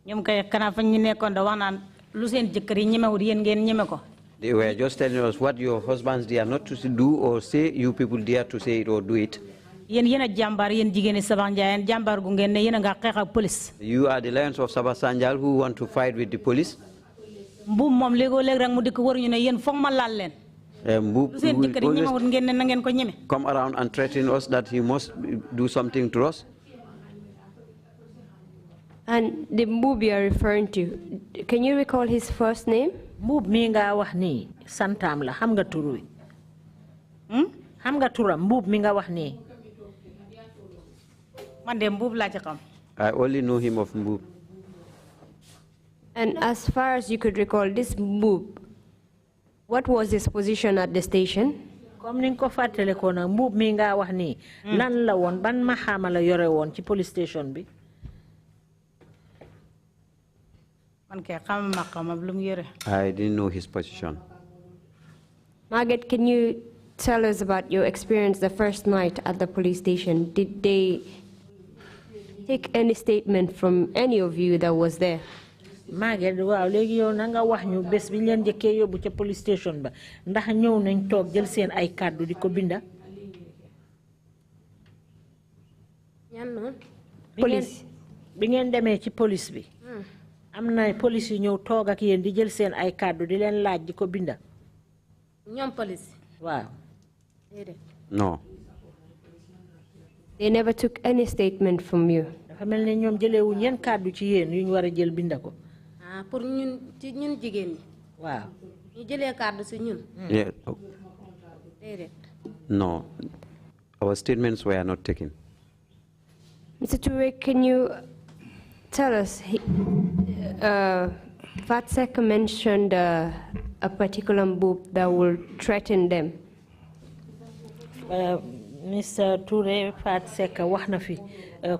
ñoom kay kanaa fa ñu nekkoon da wax naan lu seen jëkkër yi ñemewut yéen ngeen ñeme ko. They were just telling us what your husbands dare not to do or say, you people dare to say it or do it. yéen yéen a jàmbaar yéen jigéen ñi Sabax Njaayeen jàmbaar gu ngeen ne yéen a nga xeex ak police. You are the lions of Sabax Sanjal who want to fight with the police. mbuum moom léegoo léeg rek mu dikk waruñu ne yéen foog ma laal leen. Mbuub seen jëkkër yi ñemewut ngeen ne na ngeen ko ñeme. Come around and threaten us that he must do something to us. And the Mbuub you are referring to, can you recall his first name? Mbuub mi nga wax nii santaam la xam nga tur wi. xam nga turam Mbuub mi nga wax nii. I only know him of Mbub. And as far as you could recall, this Mbub, what was his position at the station? Comme ni ko fatale ko nak Mbub mi nga wax ni lan la won ban mahama la yore won ci police station bi. I didn't know his position. Margaret, can you tell us about your experience the first night at the police station? Did they take any statement from any of you that was there? Margaret, waaw léegi yow na nga wax ñu bés bi leen njëkkee yóbbu ca police station ba ndax ñëw nañ toog jël seen ay kàddu di ko binda. Police. Bi ngeen demee ci police bi. Am na police yu ñëw toog ak yéen di jël seen ay kàddu di leen laaj di ko binda. ñoom police. Wow. No. They never took any statement from you. Dafa mel ne ñoom jëleewuñ yenn kàddu ci yéen yu ñu war a jël binda ko. Pour ñun ci ñun jigéen ñi. Waaw. ñu jëlee kàddu ci ñun. Yeah. Déedéet. No. Our statements were not taken. Mr. Toure, can you tell us, Fatseka mentioned a particular book that will threaten them. Mr. Toure Fatseka wax na fi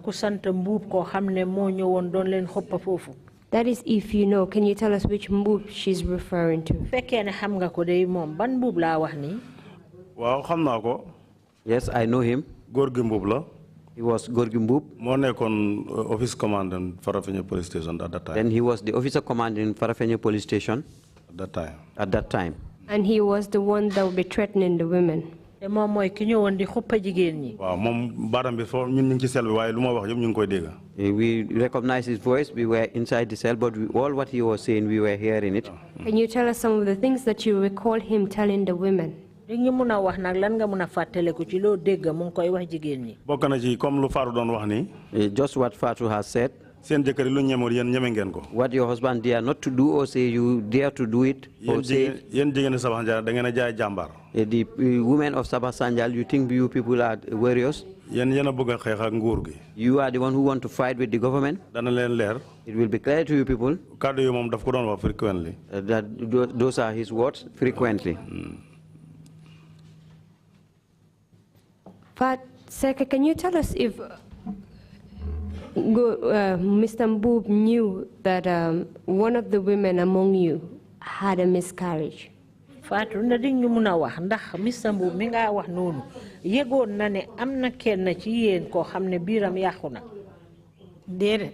ku sant Mbuub koo xam ne moo ñëwoon doon leen xoppa foofu. That is, if you know, can you tell us which Mbuub she's referring to? Fekkee ne xam nga ko day moom ban Mbuub laa wax nii. Waaw xam naa ko. Yes, I know him. Gorgui Mbuub la. He was Gorgui Mbuub. Moo nekkoon office commandant Farafenni police station at that time. Then he was the officer commanding Farafenni police station. At that time. And he was the one that would be threatening the women. Te moom mooy ki ñëwoon di xuppa jigéen ñi. Waaw moom baatam bi foofu ñun ñu ngi ci sel bi waaye lu ma wax yëpp ñu ngi koy dégg. We recognized his voice. We were inside the cell, but all what he was saying, we were hearing it. Can you tell us some of the things that you recall him telling the women? Li ñu mun a wax nag lan nga mun a fàttaliku ci loo dégg mu ngi koy wax jigéen ñi. Bokk na ci comme lu Fatou doon wax nii. Just what Fatou has said. Seen jëkkër lu ñemul yéen ñeme ngeen ko. What your husband dare not to do or say you dare to do it or say it. Yéen jigéen Sabah Sanjal da ngeen a jaay jàmbaar. The women of Sabah Sanjal, you think you people are warriors? Yéen a bëgg a xeex ak nguur gi. You are the one who want to fight with the government? Dana leen leer. It will be clear to you people. Kàddu yi moom daf ko doon wax frequently. That those are his words frequently. Fatseka, can you tell us if Mr. Mbuub knew that one of the women among you had a miscarriage? Fatou na di ñu mun a wax ndax Mr. Mbuub mi nga wax noonu yëgoon na ne am na kenn ci yéen koo xam ne biiram yàqu na. Déedéet.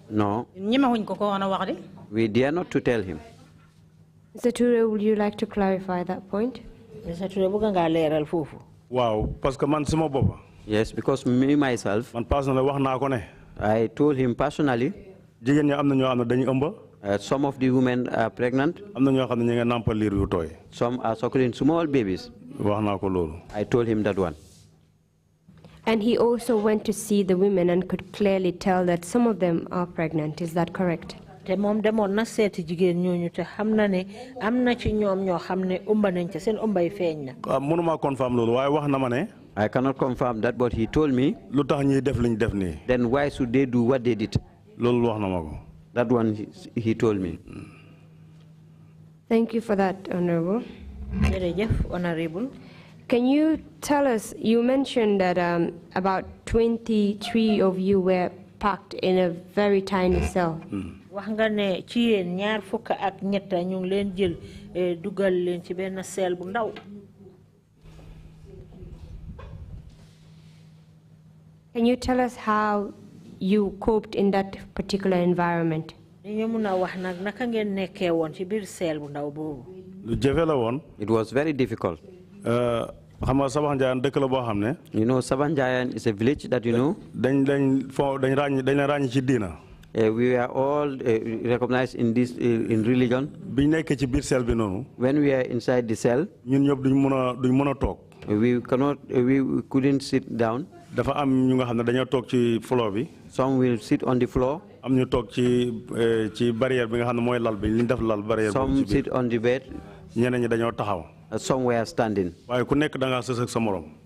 No. ñemewuñ ko ko woon a wax de. We dare not to tell him. Mr. Toure, would you like to clarify that point? Mr. Toure bëgg nga leeral foofu. Waaw parce que man sama bopp. Yes, because me myself. Man personally wax naa ko ne. I told him personally. Jigéen ñi am na ñoo xam ne dañuy ëmb. Some of the women are pregnant. Am na ñoo xam ne ñu ngi nampal liir yu tooy. Some are suckling small babies. Wax naa ko loolu. I told him that one. And he also went to see the women and could clearly tell that some of them are pregnant. Is that correct? Te moom demoon na seeti jigéen ñooñu te xam na ne am na ci ñoom ñoo xam ne ëmba nañ ca seen ëmbay feeñ na. Mënuma confirm loolu waaye wax na ma ne. I cannot confirm that, but he told me. Lu tax ñuy def liñ def nii. Then why should they do what they did? Loolu wax na ma ko. That one he told me. Thank you for that, Honorable. Jërëjëf, Honorable. Can you tell us, you mentioned that about 23 of you were packed in a very tiny cell. Wax nga ne ci yéen ñaar fukk ak ñett ñu ngi leen jël dugal leen ci benn cell bu ndaw. Can you tell us how you coped in that particular environment? It was very difficult. You know, Sabanjayan is a village that you know. We are all recognized in this in religion. When we are inside the cell, we couldn't sit down. Some will sit on the floor. Some sit on the bed. Some were standing.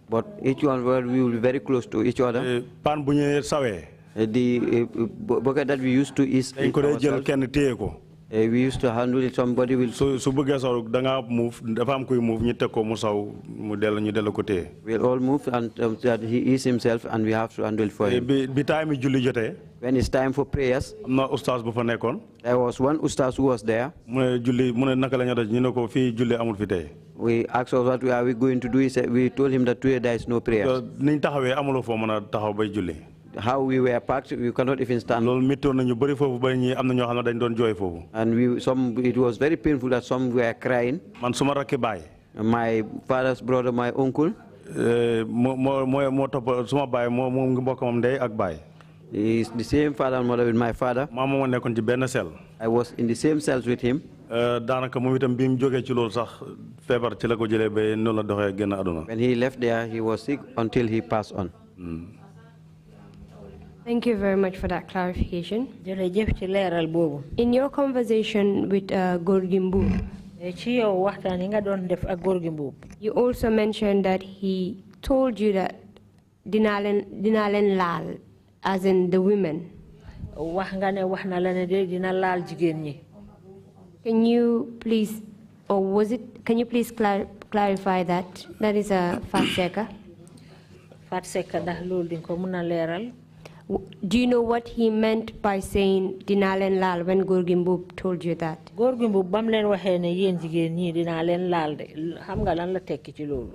But each one we will be very close to each other. Pan bu ñëwee sawee. The bucket that we used to is we used to handle it. Somebody will. So bëggee saw da nga move dafa am kuy move ñu teg ko mu saw mu dellu ñu dellu ko téye. We'll all move and that he is himself and we have to handle it for him. Bi time julli jotee. When it's time for prayers. Am na ustaas bu fa nekkoon. There was one ustaas who was there. Mu ne julli mu ne naka la ñu def ñu ne ko fii julli amul fi tey. We asked us what are we going to do. He said, we told him that today there is no prayer. Niñ taxawee amuloo foo mën a taxaw bay julli. How we were packed, we cannot even stand. Loolu méttoon nañu bëri foofu ba ñi am na ñoo xam ne dañ doon jooy foofu. And it was very painful that some were crying. Man suma rakki baay. My father's brother, my uncle. moo topp suma baay moo ngi bokk moom ndey ak baay. He is the same father and mother with my father. Maa moo nekkoon ci benn cell. I was in the same cells with him. Daanaka moom itam bi mu jógee ci loolu sax feebar ci la ko jëlee ba noonu la doxee génn àdduna. When he left there, he was sick until he passed on. Thank you very much for that clarification. In your conversation with Gorgimbu, you also mentioned that he told you that dinalen lal, as in the women. Can you please, or was it? Can you please clarify that? That is a fact checker. Do you know what he meant by saying dinalen lal when Gorgimbu told you that? Gorgimbu bam len waxe ne yeen jigen ñi dina len laal de xam nga lan la tekki ci lolu.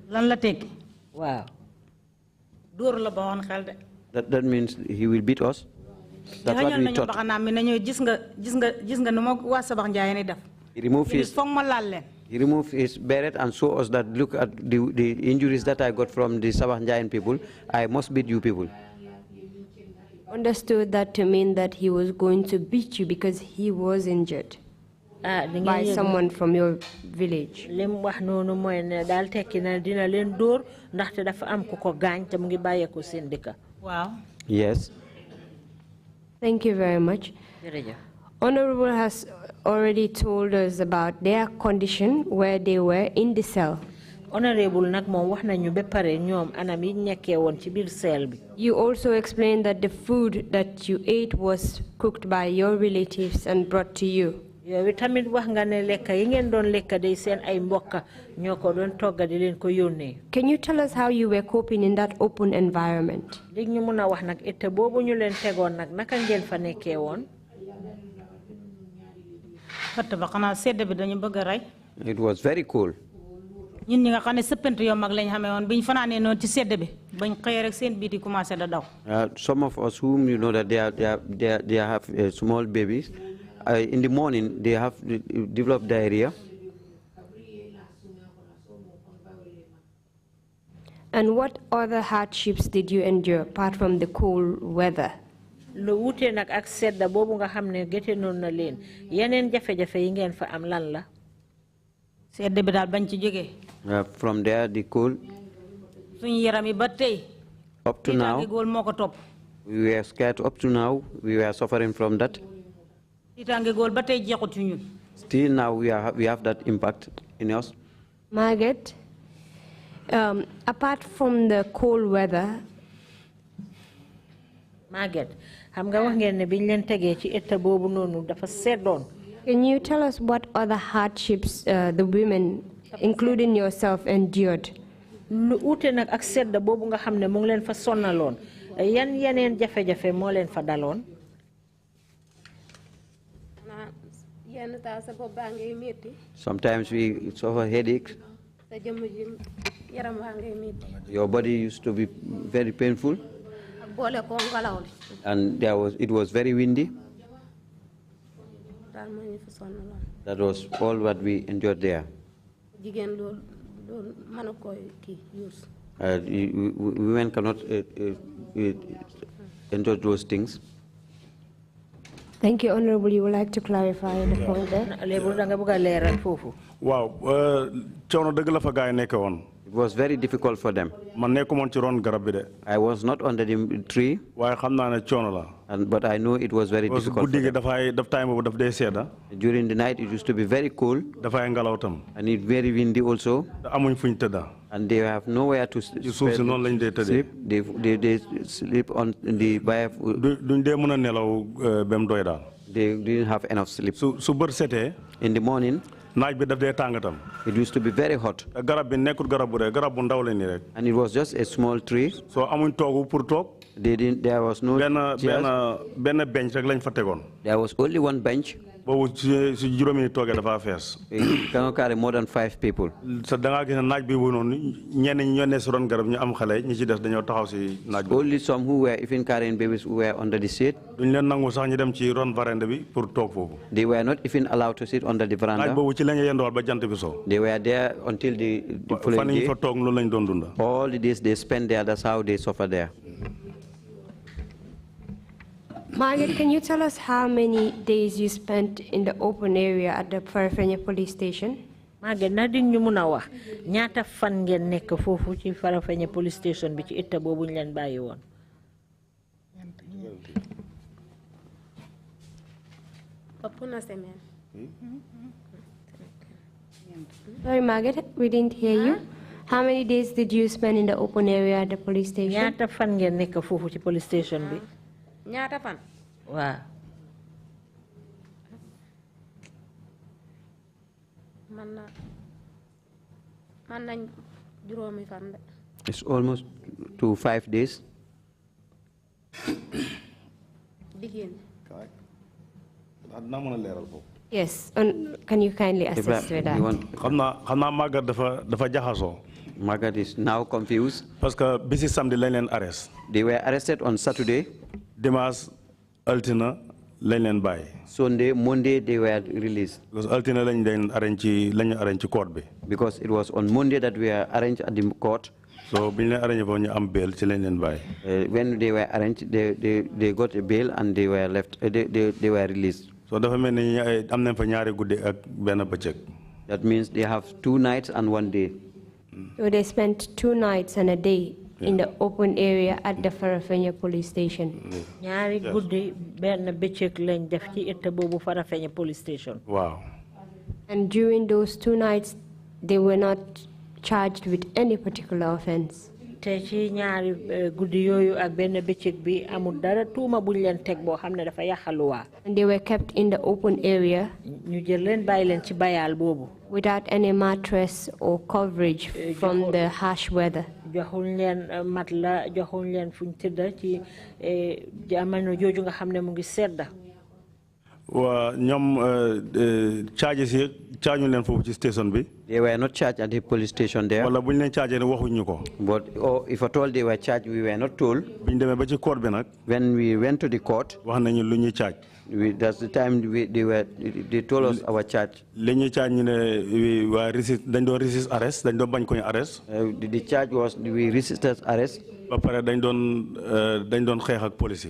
Lan la tekki? Waaw. Dor la ba won xel de. That means he will beat us. That's what we thought. He removed his beret and showed us that look at the injuries that I got from the Sabah Njayan people. I must beat you people. Understood that to mean that he was going to beat you because he was injured by someone from your village. Wow. Yes. Thank you very much. Honorable has already told us about their condition where they were in the cell. Honorable nak mom wax nañu be paré ñom anam yi ñekké won ci bir cell bi. You also explained that the food that you ate was cooked by your relatives and brought to you. Yow tamit wax nga ne lekk yi ngeen doon lekk day seen ay mbokk ñoko doon togga di leen ko yónnee. Can you tell us how you were coping in that open environment? Léegi ñu mëna wax nak été bobu ñu leen tégon nak naka ngeen fa nekké won? Fatta ba xana sédd bi dañu bëgg ray. It was very cool. ñun ñi nga xamné seppent yo mag lañ xamé won biñ fanané non ci sédd bi bañ xey rek seen biti commencé da daw. Some of us whom you know that they have small babies. In the morning, they have developed diarrhea. And what other hardships did you endure apart from the cold weather? Lo wuté nak ak sedda bobu nga xamné gété non na leen yenen jafé-jafé yi ngeen fa am lan la? Sedda bi dal bañ ci joggé. From there, the cold. Suñu yaram yi ba tay. Up to now. We were scared up to now. We were suffering from that. Still now we have that impact in us. Margaret, apart from the cold weather, Margaret, xam nga wax ngeen ne biñ leen tegee ci état boobu noonu dafa seddoon. Can you tell us what other hardships the women, including yourself, endured? Lu uute nag ak sedda boobu nga xam ne mu ngi leen fa sonnaloon yan yeneen jafe-jafe moo leen fa daloon. Sometimes we suffer headaches. Your body used to be very painful. And it was very windy. That was all what we endured there. Women cannot endure those things. Thank you, Honorable. You would like to clarify the point there? Wow, coono dëgg la fa gaay nekk woon It was very difficult for them. I was not under the tree, but I know it was very difficult for them. During the night, it used to be very cold, and it's very windy also, and they have nowhere to sleep. They sleep on the they didn't have enough sleep. In the morning, it used to be very hot. And it was just a small tree. There was no chairs. There was only one bench. You cannot carry more than 5 people. Only some who were even carrying babies who were under the shade. They were not even allowed to sit under the veranda. They were there until the following day. All the days they spent there, that's how they suffer there. Margaret, can you tell us how many days you spent in the open area at the Farafenni police station? Margaret, na din ñu mëna wax ñaata fan ngeen nekk fofu ci Farafenni police station bi ci état bobu ñu leen bayyi woon. Una semaine. Sorry, Margaret, we didn't hear you. How many days did you spend in the open area at the police station? Ñaata fan ngeen nekk fofu ci police station bi? Ñaata fan? Waaw. Man nañ juróomi fan de. It's almost to 5 days. Yes, can you kindly assist with that? Margaret is now confused. They were arrested on Saturday. Sunday, Monday, they were released. Because it was on Monday that we were arranged at the court. So when they were arranged, they got a bail and they were left. They were released. So that means they have 2 nights and 1 day. So they spent 2 nights and a day in the open area at the Farafenni police station. Ñaari guddi benn bëccëg lañ def ci état bobu Farafenni police station. Wow. And during those 2 nights, they were not charged with any particular offense. Te ci ñaari guddi yoyu ak benn bëccëg bi amul dara tuuma buñ leen teg boo xam ne dafa yàqaluwaa. And they were kept in the open area. Ñu jël leen bàyyi leen ci bayal boobu. Without any mattress or coverage from the harsh weather. Joxuñ leen matla joxuñ leen fuñ tëdda ci jamono jooju nga xam ne mu ngi sedda. Wa ñoom charges yi charge leen foofu ci station bi. They were not charged at the police station there. Wala buñ leen chargé ne waxuñ ko. But if at all they were charged, we were not told. Biñ demee ba ci court bi nag. When we went to the court, wax nañu lu ñuy charge. That's the time they told us our charge. Li ñuy charge ñu ne dañ doon resist arrest, dañ doon bañ ko ñu arrest. The charge was we resisted arrest. Ba pare dañ doon xeex ak police.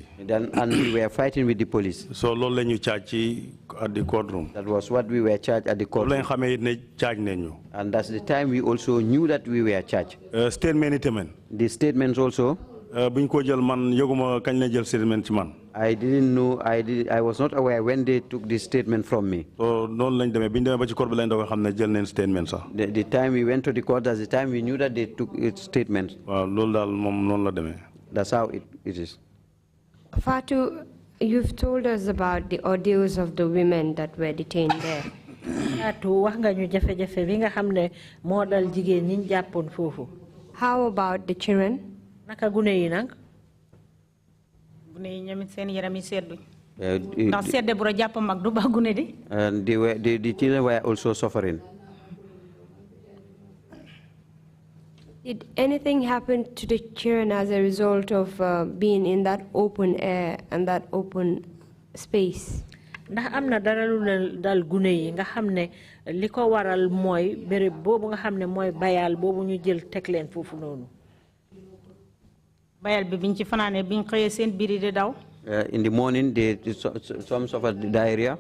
And we were fighting with the police. So loolu la ñu charge ci at the courtroom. That was what we were charged at the courtroom. Lañ xamee ne charge nañu. And that's the time we also knew that we were charged. Statement yi tamit. The statements also. Buñ ko jël man yëguma kañ la jël statement ci man. I didn't know. I was not aware when they took this statement from me. So noonu lañ demee biñ demee ba ci court bi lañ doog a xam ne jël nañ statement sax. The time we went to the court, that's the time we knew that they took its statement. Waaw loolu daal moom noonu la demee. That's how it is. Fatou, you've told us about the ordeals of the women that were detained there. Fatou, wax nga ñu jafe-jafe bi nga xam ne moo dal jigéen ñi ñu jàppoon foofu. How about the children? Naka gune yi nag. Gune yi ñoom seen yaram yi sedduñ. Ndax sedde bu la jàpp mag du ba gune di. And the children were also suffering. Did anything happen to the children as a result of being in that open air and that open space? Ndax am na dara lu dal gune yi nga xam ne li ko waral mooy béréb boobu nga xam ne mooy bayal boobu ñu jël teg leen foofu noonu. Bayal bi biñ ci fanaane biñ xëyee seen biir di daw. In the morning, some suffered diarrhea.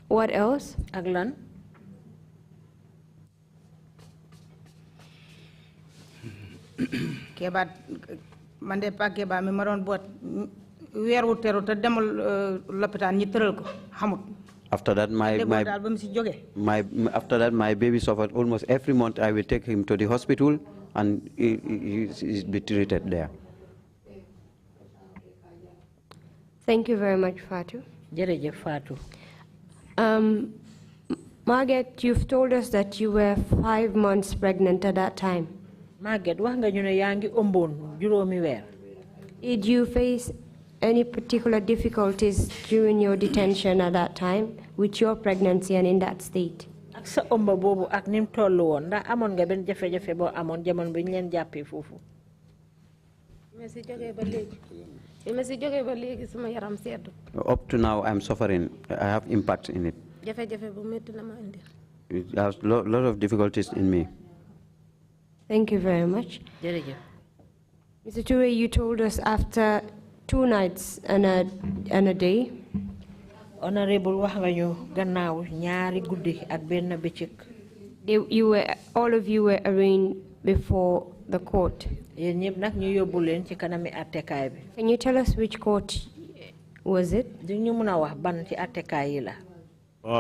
What else? Ak lan? Keba mande pa keba mi maron bot weeru teru te demul l'hôpital ñi teural ko xamut. After that, my baby suffered almost every month. I will take him to the hospital, and he is be treated there. Thank you very much, Fatu. Jërëjëf Fatu. Margaret, you've told us that you were 5 months pregnant at that time. Margaret, wax nga ñu ne yaa ngi ëmboon juróomi weer. Did you face any particular difficulties during your detention at that time with your pregnancy and in that state? Ak sa ëmba boobu ak nim tollu woon ndax amoon nga benn jafe-jafe boo amoon jamono bi ñu leen jàppee foofu. Up to now, I'm suffering. I have impact in it. It has a lot of difficulties in me. Thank you very much. Mr. Toure, you told us after 2 nights and a day. Honorable wax nga ñu gannaaw ñaari guddi ak benn bëccëg. All of you were arraigned before the court. Yéen ñëpp nag ñu yóbbu leen ci kanami attekaay bi. Can you tell us which court was it? Di ñu mën a wax ban ci attekaay yi la.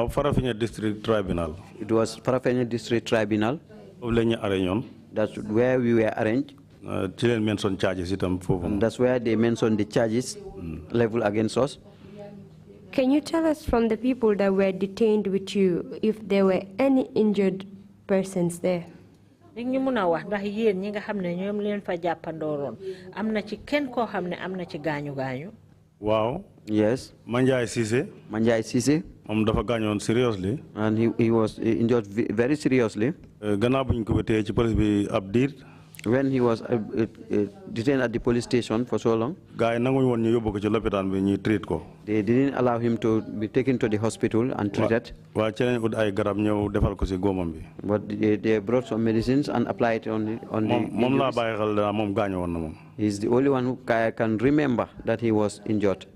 Farafenni District Tribunal. It was Farafenni District Tribunal. That's where we were arraigned. Mention charges and that's where they mentioned the charges level against us. Can you tell us from the people that were detained with you if there were any injured persons there? Di ñu mën a wax ndax yéen ñi nga xam ne ñoom leen fa jàppandooroon am na ci kenn koo xam ne am na ci gaañu gaañu. Wow. Yes. Manjai Cissé. Cissé. dafa gaañoon seriously. And he was injured very seriously. Gannaaw buñ ko wété ci police bi ab diir. When he was detained at the police station for so long, they didn't allow him to be taken to the hospital and treated. But they brought some medicines and applied it on the injuries. He's the only one who can remember that he was injured.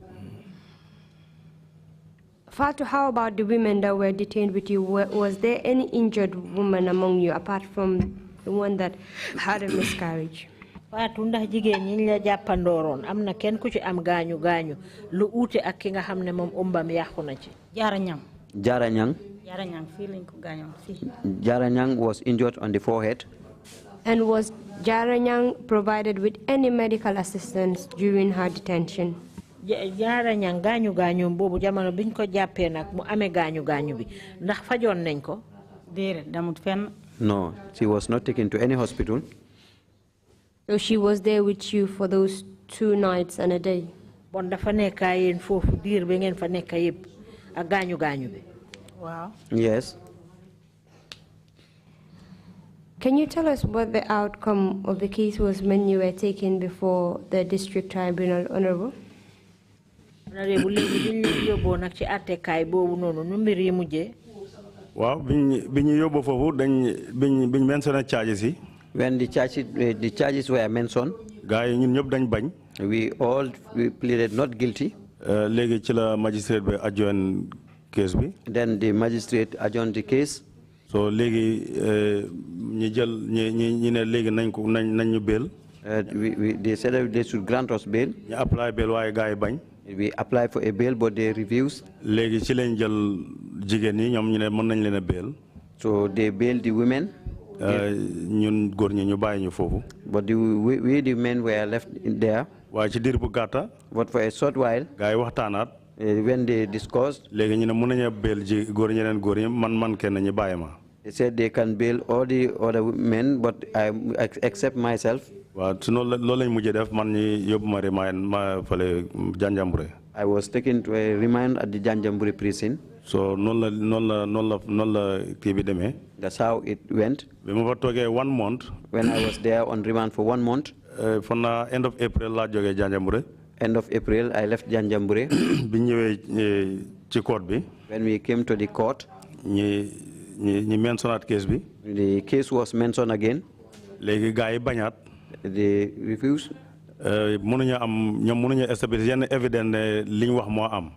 Fatu, how about the women that were detained with you? Was there any injured woman among you apart from the one that had a miscarriage? Fatou ndax jigéen ñi la jàppandooroon am na kenn ku ci am gaañu gaañu lu uute ak ki nga xam ne moom ëmbam yàqu na ci. Jara Ñang. Jara Ñang. Jara Ñang fii lañ ko gaañoon fii. Jara Ñang was injured on the forehead. And was Jara Ñang provided with any medical assistance during her detention? Jara Ñang gaañu gaañu boobu jamono biñ ko jàppee nag mu amee gaañu gaañu bi ndax fajoon nañ ko. Déedéet damut fenn. No, she was not taken to any hospital. So she was there with you for those 2 nights and a day? Bon dafa nekka yéen foofu diir bi ngeen fa nekka yépp ak gaañu gaañu bi. Wow. Yes. Can you tell us what the outcome of the case was when you were taken before the district tribunal, Honorable? Honorable, léegi biñ leen yóbboo nag ci attekaay boobu noonu nu mbir yi mujjee. Wow, biñ yóbbu foofu biñ mentionné charges yi. When the charges were mentioned, gars yi ñun ñëpp dañ bañ. We pleaded not guilty. Léegi ci la magistrate bi adjourn case bi. Then the magistrate adjourned the case. So léegi ñi ne léegi nañ ñu bail. They said that they should grant us bail. ñu apply bail waaye gars yi bañ. We applied for a bail, but they refused. Léegi ci lañ jël jigéen ñi ñoom ñu ne mën nañ leen a bail. So they bailed the women. ñun góor ñi ñu bàyyi ñu foofu. But we the men were left there. waaye ci diir bu gàtta. But for a short while. gars yi waxtaanaat. When they discussed. léegi ñu ne mën nañu bail ji góor ñeneen góor ñi man kenn ñu bàyyi ma. They said they can bail all the other men, but I accept myself. waaw su loolu lañ mujjee def man ñi yóbbu ma remand ma fële Janjanbureh. I was taken to a remand at the Janjanbureh prison. So noonu la kii bi demee. That's how it went. bi ma fa toogee 1 month. When I was there on remand for 1 month. From the end of April laa jógee Janjanbureh. End of April I left Janjanbureh. bi ñëwee ci court bi. When we came to the court. ñi mentionnaat case bi. The case was mentioned again. léegi gars yi bañaat. They refused. ñoom mënuñu establish yenn evidence ne li ñu wax moo am.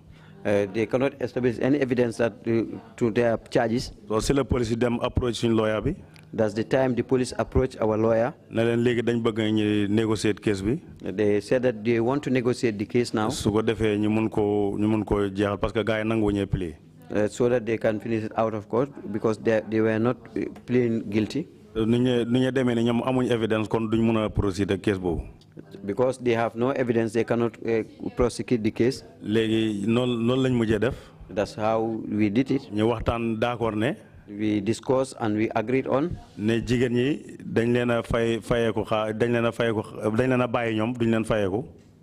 They cannot establish any evidence that to their charges. So si la police dem approach suñ lawyer bi. That's the time the police approached our lawyer. Na leen léegi dañ bëgg ñu negotiate case bi. They said that they want to negotiate the case now. Su ko defee ñu mun koo jeexal parce que gars yi nangu ñee plea. So that they can finish it out of court because they were not pleading guilty. Evidence proceed the case. Because they have no evidence, they cannot prosecute the case. That's how we did it. We discussed and we agreed on.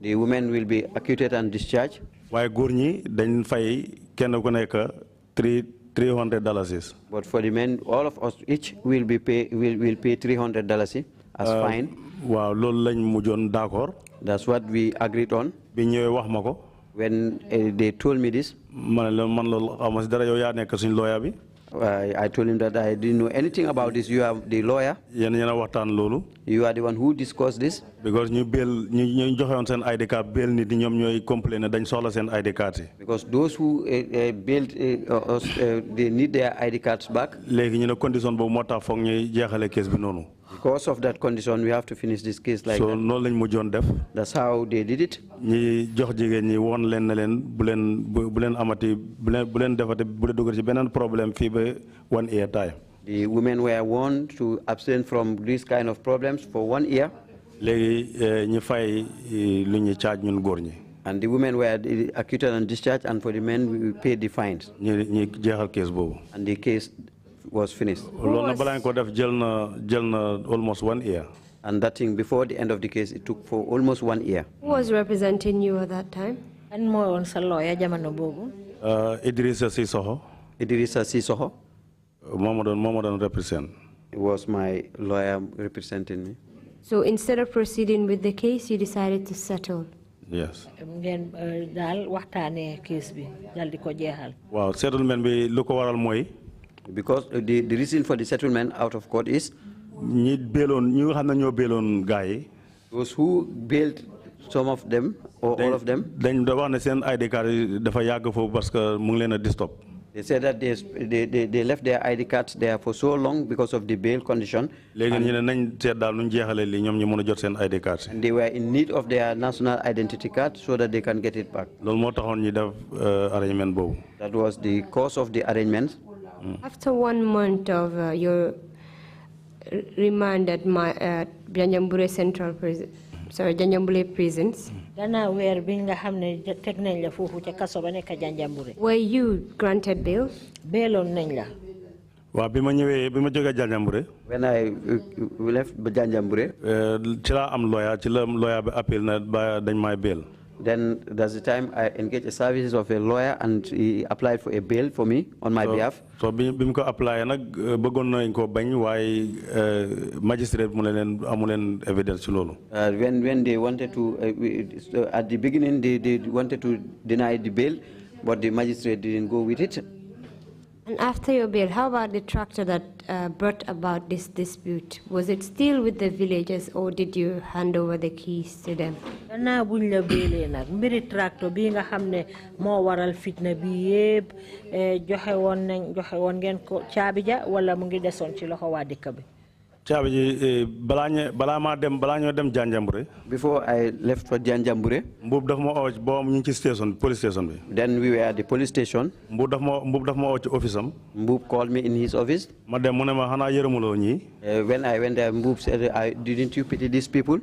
The women will be acquitted and discharged. $300. But for the men, all of us each will pay $300 as fine. Wow, that's what we agreed on. When they told me this, I told him that I didn't know anything about this. You are the lawyer. You are the one who discussed this. Because you bail ID card, complain ID card. Because those who bailed us, they need their ID cards back. Because of that condition, we have to finish this case like so that. That's how they did it. The women were warned to abstain from this kind of problems for 1 year. And the women were acquitted and discharged, and for the men, we paid the fines. And the case was finished. Almost 1 year. And that thing, before the end of the case, it took for almost 1 year. Who was representing you at that time? And more on lawyer jamano bobu. Idrissa Sissoho. Idrissa Sissoho. Momadon represent. It was my lawyer representing me. So instead of proceeding with the case, you decided to settle? Yes. Wow, settlement be look waral moy. Because the reason for the settlement out of court is those who bailed some of them or all of them. They said that they left their ID cards there for so long because of the bail condition. And they were in need of their national identity card so that they can get it back. That was the cause of the arrangement. After 1 month of your remand at Janjambure Central Prison, Janjambure prisons, were you granted bail? When I left Janjambure, then that's the time I engaged the services of a lawyer and he applied for a bail for me on my behalf. So bimko apply magistrate evidence when they wanted to at the beginning they wanted to deny the bail, but the magistrate didn't go with it. And after your bail, how about the tractor that brought about this dispute? Was it still with the villagers or did you hand over the keys to them? Tractor being a hamne more waral fitna be johe won gen ko chabija wala mungi deson ci loxo wa dekk bi. Before I left for Janjambure, police station. Then we were at the police station. Mbub called me in his office. When I went there, Mbub said, didn't you pity these people?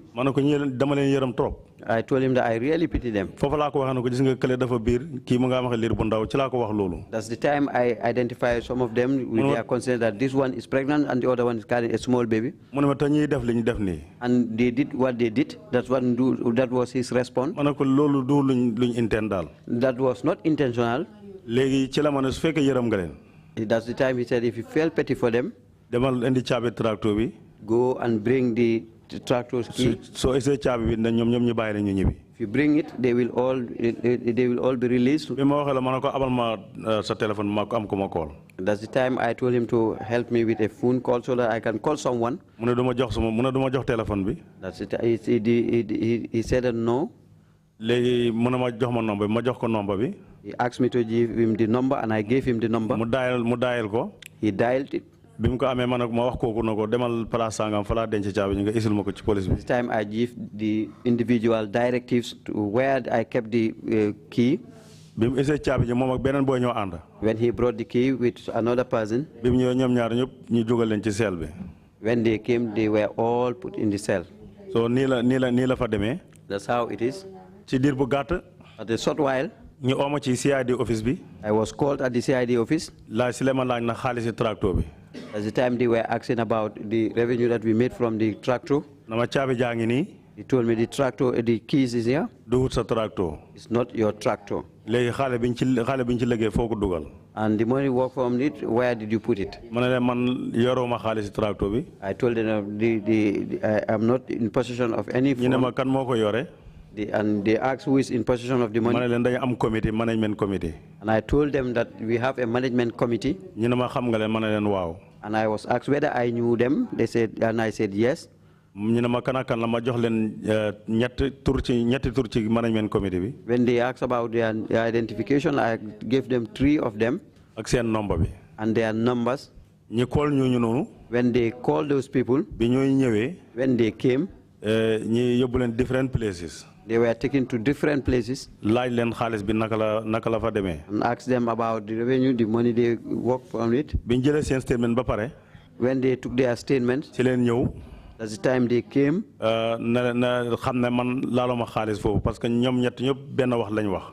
I told him that I really pity them. That's the time I identified some of them with their concern that this one is pregnant and the other one is carrying a small baby. And they did what they did. That was his response. That was not intentional. That's the time he said, if you feel pity for them, go and bring the tractor's key. So it's a chabi if you bring it, they will all be released. That's the time I told him to help me with a phone call so that I can call someone. That's That's it. He said no. léegi mu ne ma jox ma number ma jox ko number bi. He asked me to give him the number, and I gave him the number. mu dial ko. He dialed it. bi mu ko amee ma wax kooku na ko demal place sangam fa laa denc caabi ñu nga isil ma ko ci police bi. This time I give the individual directives to where I kept the key. bi mu isee caabi ji moom ak beneen booy ñoo ànd. When he brought the key with another person. bi mu ñëwee ñoom ñaar ñëpp ñu jógal leen ci cell bi. When they came, they were all put in the cell. So nii la fa demee. That's how it is. ci diir bu gàtt. At a short while. ñu ooma ci CID office bi. I was called at the CID office. laaj si la ma laaj na xaalis tractor bi. At the time they were asking about the revenue that we made from the tractor. na ma caabi jaa ngi nii. He told me the tractor, the keys is here. duhut sa tractor. It's not your tractor. léegi xaale biñ ci liggéey foo ko dugal. And the money work from it, where did you put it? ma ne leen man yoruma xaalis tractor bi. I told them I am not in possession of any ñu ne ma kan moo ko yore. And they asked who is in possession of the money. ma ne leen dañu am committee management committee. And I told them that we have a management committee. ñu ne ma xam nga leen ma ne leen waaw. And I was asked whether I knew them. They said, and I said yes. ñu ne ma kan ak kan la ma jox leen ñetti tur ci management committee bi. When they asked about their identification, I gave them 3 of them. ak seen number bi. And their numbers. ñu call ñooñu noonu. When they called those people. bi ñooy ñëwee. When they came. ñi yóbbu leen different places. They were taken to different places. laaj leen xaalis bi naka la fa demee. And asked them about the revenue, the money they worked from it. bi ñu jëlee seen statement ba pare. When they took their statement. ci leen ñëw. That's the time they came. na xam ne man laaluma xaalis foofu parce que ñoom ñett ñëpp benn wax lañ wax.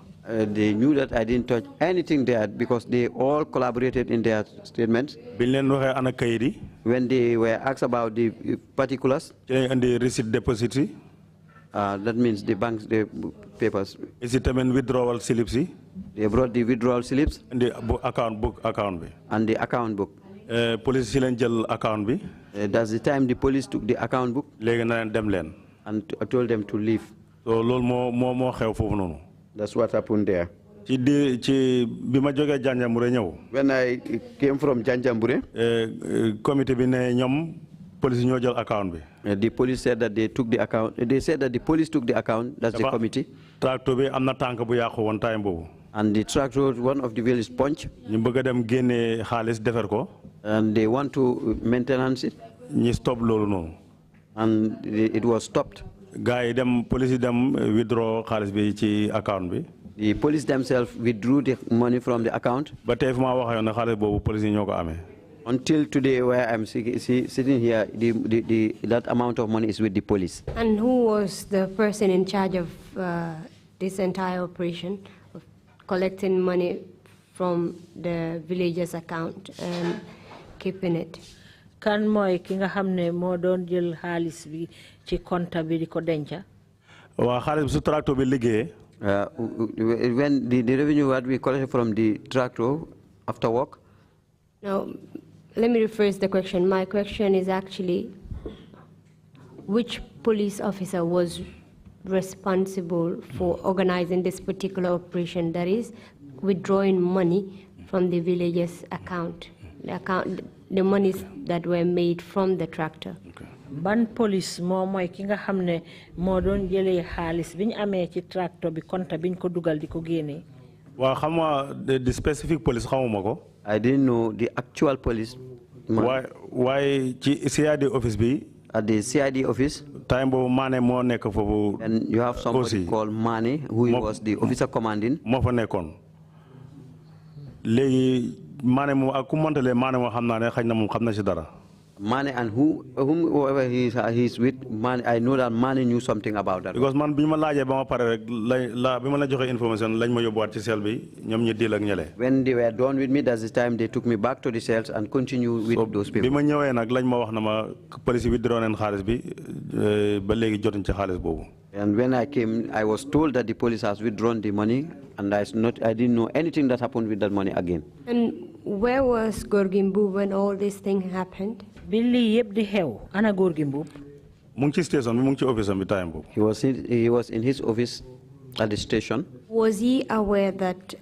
They knew that I didn't touch anything there because they all collaborated in their statements. biñ leen waxee ana kayit yi. When they were asked about the particulars. ci lañ indi receipt deposit yi. That means the banks, the papers. Is it tamit withdrawal slips yi. They brought the withdrawal slips. And the account book bi. And the account book. Police si leen jël account bi. That's the time the police took the account book. léegi na leen dem leen. And I told them to leave. So loolu moo xew foofu noonu. That's what happened there. ci bi ma jógee Janjanbureh ñëw. When I came from Janjanbureh. comité bi ne ñoom police ñoo jël account bi. The police said that they took the account. They said that the police took the account. That's the committee. tractor bi am na tànk bu yàqu woon time boobu. And the tractor, one of the wheels is punched. ñu bëgg a dem génne xaalis defar ko. And they want to maintenance it. ñi stop loolu noonu. And it was stopped. gars yi dem police yi dem withdraw xaalis bi ci account bi. The police themselves withdrew the money from the account. ba tey fu ma waxee ne xaalis boobu police yi ñoo ko amee. Until today, where I'm sitting here, that amount of money is with the police. And who was the person in charge of this entire operation, of collecting money from the villagers' account and keeping it? Kan moy ki nga xamne mo doon jël xaalis bi ci compte bi di ko denca. Wa xaalis bi su tractor bi liggéey. When the revenue what we collected from the tractor after work. Now, let me rephrase the question. My question is actually, which police officer was responsible for organizing this particular operation, that is, withdrawing money from the villagers' account, the monies that were made from the tractor? Ban police mo moy ki nga xamne mo doon jëlé xaalis biñ amé ci tractor bi compte biñ ko dugal di ko génné. Wa xamwa the specific police xamuma ko. I didn't know the actual police. Why CID office bi? At the CID office. Time bo Mane mo nek fofu. And you have somebody called Mane, who was the officer commanding. Mo fa nekkon. Legi Mane mo ak ku montale Mane mo xamna ne xagna mom xamna ci dara. Mane and whoever he's with, Mane, I know that Mane knew something about that. Because man bima laaje bama pare rek bima la joxe information lañ ma yobbuat ci cell bi ñom ñi deal ak ñele. When they were done with me, that's the time they took me back to the cells and continued with those people. Bima ñëwé nak lañ ma wax na ma police withdraw nañ xaalis bi ba légui jotuñ ci xaalis bobu. And when I came, I was told that the police has withdrawn the money, and I didn't know anything that happened with that money again. And where was Gorgimbu when all this thing happened? Billy yeb di xew ana Gorgimbu. Mu ngi ci station bi mu ngi ci office am bi time bobu. He was in his office at the station. Was he aware that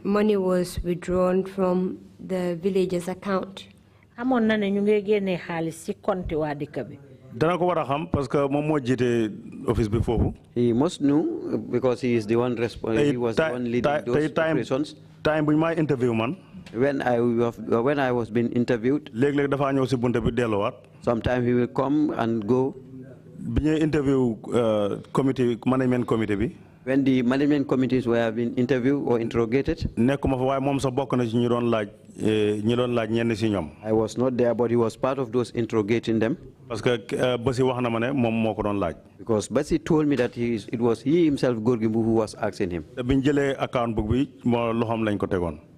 money was withdrawn from the village's account? Amon na ne ñu ngi génné xaalis ci compte wa dëkk bi. dana ko wara xam parce que mom mo jité office bi fofu. He must know because he is the one he was the one leading those operations. Time buñ ma interview man. When I was being interviewed, leg dafa ñew ci bunta bi delluwaat. Sometimes he will come and go. Biñu interview committee management committee bi. When the management committees were being interviewed or interrogated, I was not there, but he was part of those interrogating them. Because Basi told me that it was he himself, Gorgimbu, who was asking him.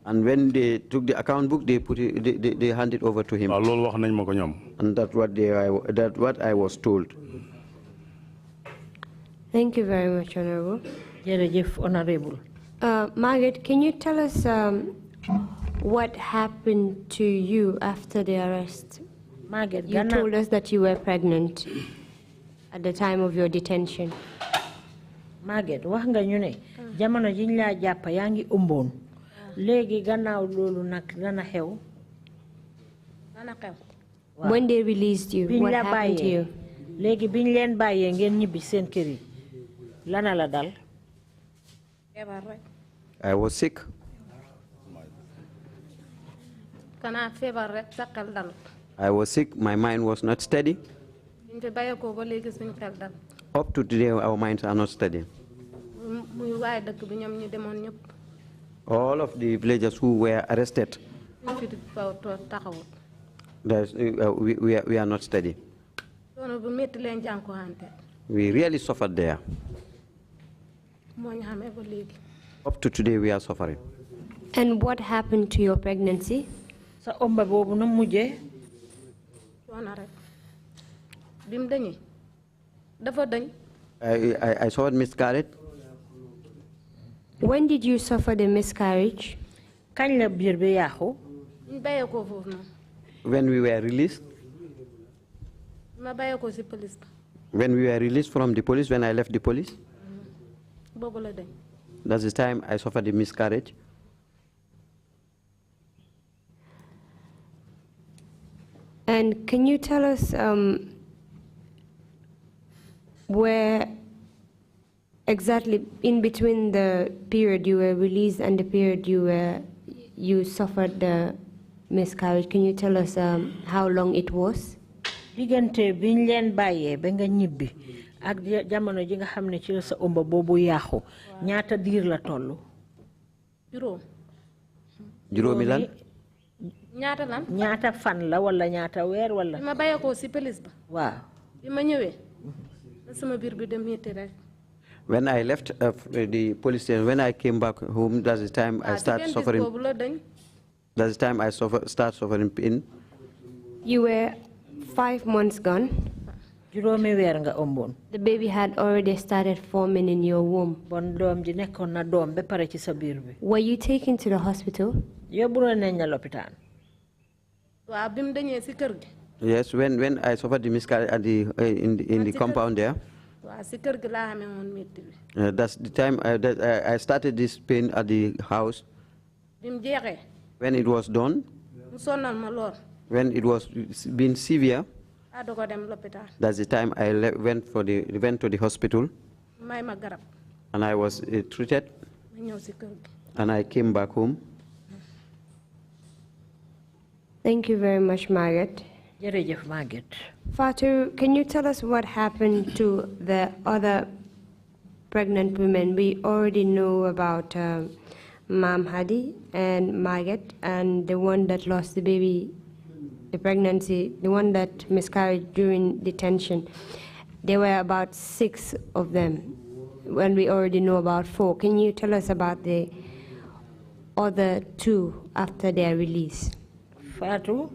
And when they took the account book, they handed over to him. And that's what I was told. Thank you very much, Honorable. Honorable. Margaret, can you tell us what happened to you after the arrest? Margaret, you told us that you were pregnant at the time of your detention. Margaret, wax nga ñu ne jamono jiñ la jàpp yaa ngi ëmboon léegi gannaaw loolu nag dana xew. When they released you, what happened to you? Léegi biñ leen bàyyee ngeen ñibbi seen kër yi lana la dal. I was sick. I was sick. My mind was not steady. Up to today, our minds are not steady. All of the villagers who were arrested, we are not steady. We really suffered there. Up to today, we are suffering. And what happened to your pregnancy? Sa omba bobu no mujjé. I suffered miscarriage. When did you suffer the miscarriage? Kañ la biir bi yaxu? When we were released. When we were released from the police, when I left the police. That's the time I suffered the miscarriage. And can you tell us where exactly in between the period you were released and the period you suffered the miscarriage? Can you tell us how long it was? Digante biñ leen bàyyee ba nga ñibbi ak jamono ji nga xam ne ci la sa ëmb boobu yaaxu ñaata diir la tollu? Juróomi lan? ñaata lan? ñaata fan la wala ñaata weer wala? Ma bàyyee ko ci police ba. Waaw. Bi ma ñëwee sama biir bi dem metti rek. When I left the police station, when I came back home, that's the time I started suffering. That's the time I start suffering pain. You were 5 months gone. Juróomi weer nga ëmboon. The baby had already started forming in your womb. Bon doom ji nekkoon na doom ba pare ci sa biir bi. Were you taken to the hospital? Yóbbu nañ la lopitaan. Waaw bi mu dañee ci kër gi. Yes, when I suffered the miscarriage at in the compound there. Waaw ci kër gi laa xamee woon metti bi. That's the time I started this pain at the house. Bi mu jeexee. When it was done. Mu sonnal ma lool. When it was being severe, that's the time I went to the hospital, and I was treated, and I came back home. Thank you very much, Margaret. Jërëjëf Margaret. Fatou, can you tell us what happened to the other pregnant women? We already know about Ma'am Hadi and Margaret, and the one that lost the baby, the pregnancy, the one that miscarried during detention. There were about 6 of them, when we already know about 4. Can you tell us about the other 2 after their release? Fatou,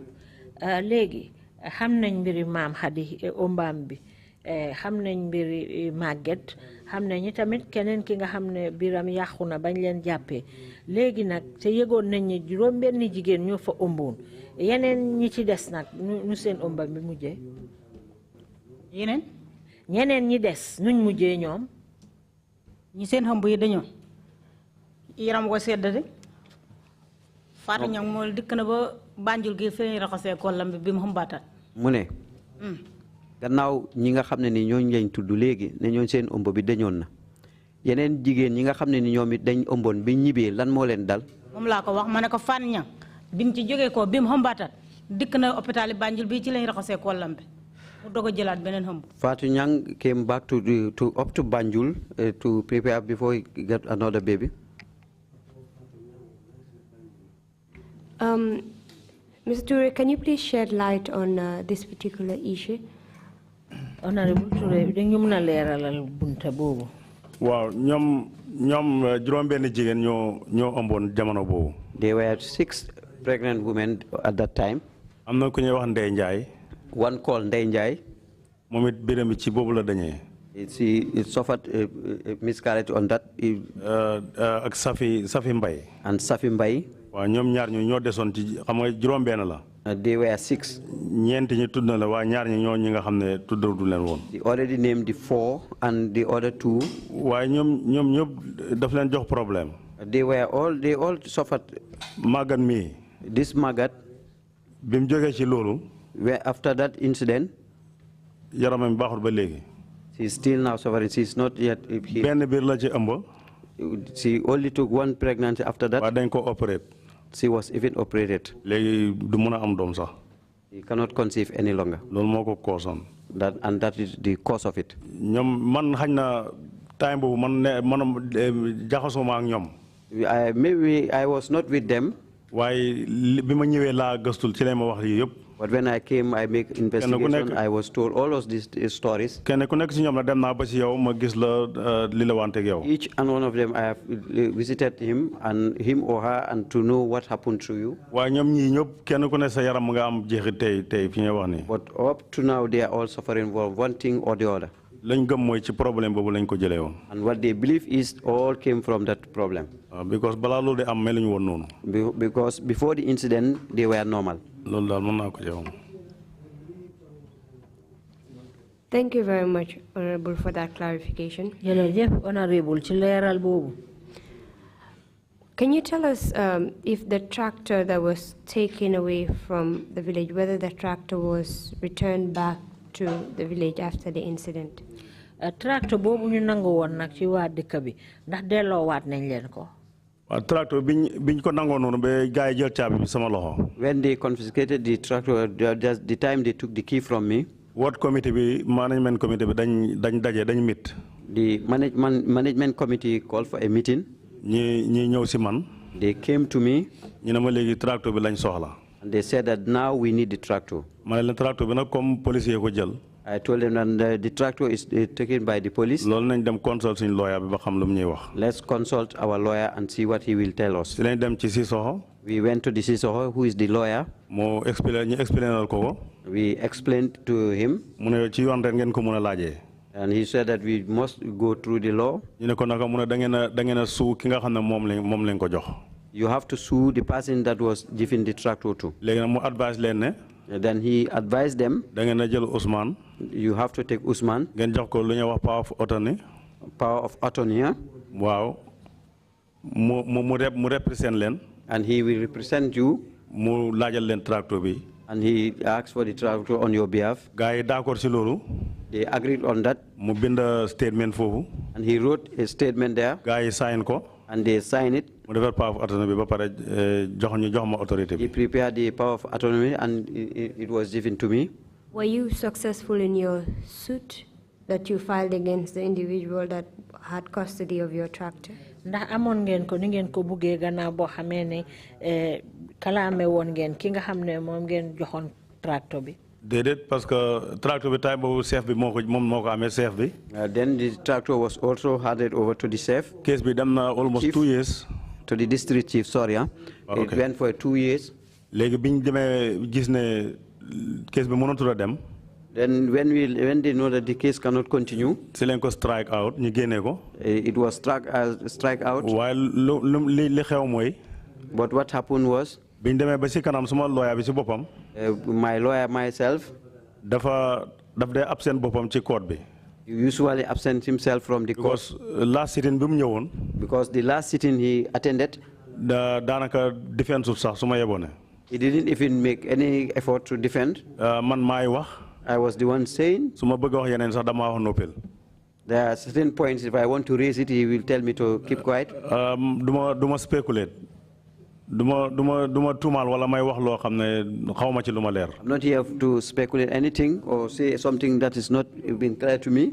léegi xam nañ mbiri Maam Hadi ombaam bi, xam nañ mbiri Margaret, xam nañ tamit keneen ki nga xam ne biram yàqu na bañ leen jàppee. Léegi nag te yëgoon nañ ne juróom benn jigéen ñoo fa ëmboon. Yeneen ñi ci des nag ñu seen ëmba bi mujjee. Yeneen? Ñeneen ñi des nuñ mujjee ñoom. ñi seen ëmb yi dañoo yaram wa sedd de. Fatou Ñang moo dikk na ba Banjul gi fi raxasee kollam bi mu xëmbaataat. mu ne gannaaw ñi nga xam ne ni ñooñu lañ tudd léegi ne ñooñ seen ëmb bi dañoon na yeneen jigéen ñi nga xam ne ni ñoom it dañ ëmboon bi ñibbee lan moo leen dal. moom laa ko wax ma ne ko fan ñang biñ ci jógee ko bi mu xëmbaatat dikk na hôpital Banjul bi ci lañ raxasee kollam bi mu doog a jëlaat beneen xëmb. Fatou Nyang came back to Banjul to prepare before he got another baby. Mr. Toure, can you please shed light on this particular issue? Honorable Toure, dañu mën a leeralal bunta boobu. Waaw ñoom juróom-benn jigéen ñoo ëmboon jamono boobu. There were 6 pregnant women at that time. Am na ku ñuy wax Ndeye Ndiaye. One called Ndeye Ndiaye. Moom it biram bi ci boobu la dañee. It suffered a miscarriage on that. Ak Safi Mbaye. And Safi Mbaye. Waaw ñoom ñaar ñu ñoo desoon ci xam nga juróom-benn la. They were 6. ñeent ñi tudd na la waaye ñaar ñi ñi nga xam ne tuddatu leen woon. They already named the 4 and the other 2. waaye ñoom ñëpp daf leen jox problème. They all suffered. Magat mi. This Magat. bi mu jógee ci loolu. Where after that incident. yaramam baaxul ba léegi. She is still now suffering. She is not yet healed. benn biir la ci ëmb. She only took 1 pregnancy after that. waaye dañ ko opéré. She was even operated. léegi du mën a am doom sax. He cannot conceive any longer. loolu moo ko koosoon. That is the cause of it. ñoom man xañ na time boobu man jaxasuma ak ñoom. Maybe I was not with them. waaye bi ma ñëwee laa gëstul ci lay ma wax yi yëpp. But when I came, I make investigation. I was told all of these stories. kenn ku nekk ci ñoom la dem naa ba ci yow ma gis la li la wanteeg yow. Each and one of them, I have visited him or her and to know what happened to you. waaye ñoom ñii ñëpp kenn ku ne sa yaram nga am jeexit tey fi ñuy wax nii. But up to now, they are all suffering from one thing or the other. lañ gëm mooy ci problème boobu lañ ko jëlee woon. And what they believe is all came from that problem. Because balaa loolu de am meluñu woon noonu. Because before the incident, they were normal. loolu daal mën naa ko ci wax. Thank you very much, Honorable, for that clarification. Jërëjëf, Honorable, ci leeral boobu. Can you tell us if the tractor that was taken away from the village, whether the tractor was returned back to the village after the incident? Tractor boobu ñu nangu woon nag ci waa dëkk bi ndax delloowaat nañ leen ko. Tractor biñ ko nangoo noonu ba gars yi jël caabi bi sama loxo. When they confiscated the tractor, the time they took the key from me. What committee bi management committee bi dañ meet. The management committee called for a meeting. ñi ñëw si man. They came to me. ñu ne ma léegi tractor bi lañ soxla. And they said that now we need the tractor. ma ne leen tractor bi nag comme policier ko jël. I told them that the tractor is taken by the police. loolu nañ dem consult suñu lawyer bi ba xam lu mu ñuy wax. Let's consult our lawyer and see what he will tell us. si lañ dem ci Sissoko. We went to the Sissoko, who is the lawyer. ñu explainal ko. We explained to him. mu ne ci yoon ren ngeen ko mën a laajee. And he said that we must go through the law. ñu ne ko naka mu ne da ngeen a suu ki nga xam ne moom lañ ko jox. You have to sue the person that was given the tractor to. léegi nag mu advise leen ne. Then he advised them. da ngeen a jël Ousmane. You have to take Ousmane. ngeen jox ko lu ñuy wax power of attorney. Power of attorney. waaw mu represent leen. And he will represent you. mu laajal leen tractor bi. And he asked for the tractor on your behalf. gars yi d'accord si loolu. They agreed on that. mu bind statement foofu. And he wrote a statement there. gars yi sign ko. And they signed it. mu defar power of attorney bi ba pare jox ma autorité bi. He prepared the power of attorney and it was given to me. Were you successful in your suit that you filed against the individual that had custody of your tractor? Ndax amoon ngeen ko ni ngeen ko buggee gannaaw boo xamee ne kalaame woon ngeen ki nga xam ne moom ngeen joxoon tractor bi. déedéet parce que tractor bi tay boobu chef bi moom moo ko amee chef bi. Then the tractor was also handed over to the chef. case bi dem na almost Chief, 2 years. To the district chief, sorry. Okay. It went for 2 years. léegi biñ demee gis ne case bi mënatul a dem. Then when they know that the case cannot continue, si leen ko strike out ñu génnee ko. it was strike out. waaye li xew mooy. But what happened was, biñ demee ba si kanam suma lawyer bi si boppam. my lawyer myself. daf dee absent boppam ci court bi. He usually absent himself from the court. because last sitting bi mu ñëwoon. Because the last sitting he attended, daanaka defense sax su ma yeboo ne. he didn't even make any effort to defend. man maay wax. I was the one saying. There are certain points, if I want to raise it, he will tell me to keep quiet. Duma speculate. I'm not here to speculate anything or say something that is not been clear to me.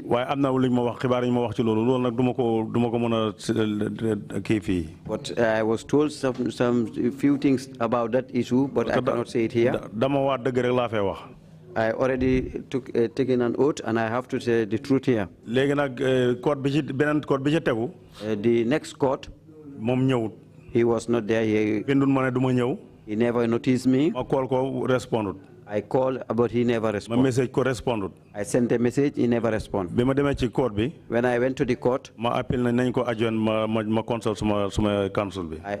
But I was told some few things about that issue, but I cannot say it here. I already taken an oath, and I have to say the truth here. The next court, he was not there. He never noticed me. I called, but he never responded. I sent a message, he never responded. When I went to the court, I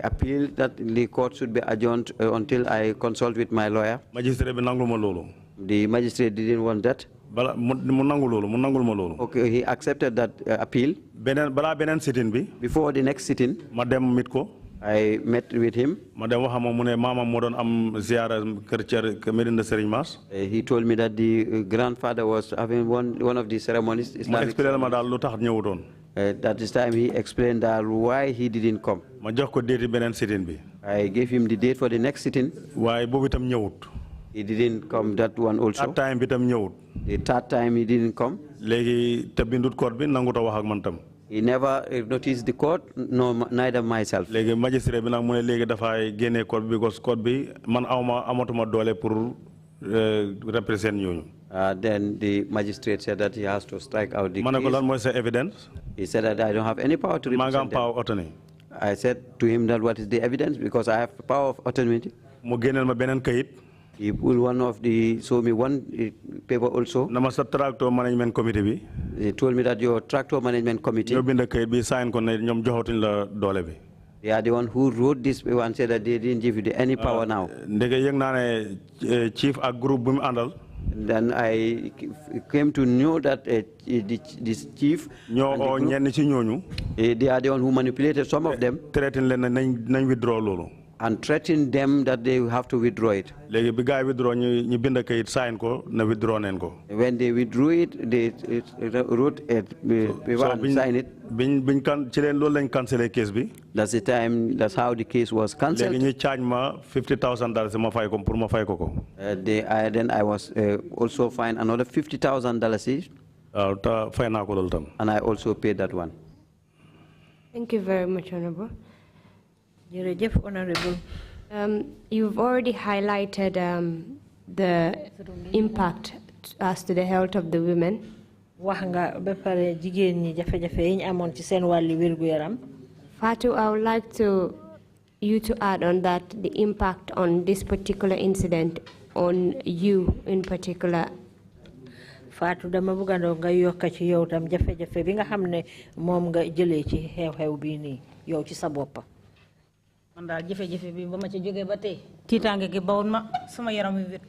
appealed that the court should be adjourned until I consult with my lawyer. The magistrate didn't want that. Okay, he accepted that appeal. Before the next sitting, I met with him. He told me that the grandfather was having one of the ceremonies. That this time he explained that why he didn't come. I gave him the date for the next sitting. He didn't come that one also. The third time he didn't come. He never noticed the court, no, neither myself. Then the magistrate said that he has to strike out the case. Evidence? He said that I don't have any power to represent them. I said to him that what is the evidence, because I have the power of autonomy. He pulled one of the, showed me one paper also. Tractor management committee. He told me that your tractor management committee. They are the one who wrote this paper and said that they didn't give you any power now. Chief a group Then I came to know that this chief, they are the one who manipulated some of them and threatened them that they have to withdraw it. When they withdrew it, they wrote a paper and signed it. That's the time, that's how the case was cancelled. They charged me $50,000. Then I was also fined another $50,000, and I also paid that one. Thank you very much, Honorable. Honorable. You've already highlighted the impact as to the health of the women. Fatu, I would like you to add on that the impact on this particular incident on you in particular. Fatu dama bugando nga yokka ci yow tam jafe-jafe bi nga xamne mom nga jëlé ci xew-xew bi ni yow ci sa bop. Man dal jafe-jafe bi bama ci joggé ba tay titange gi bawon ma sama yaram wi wét.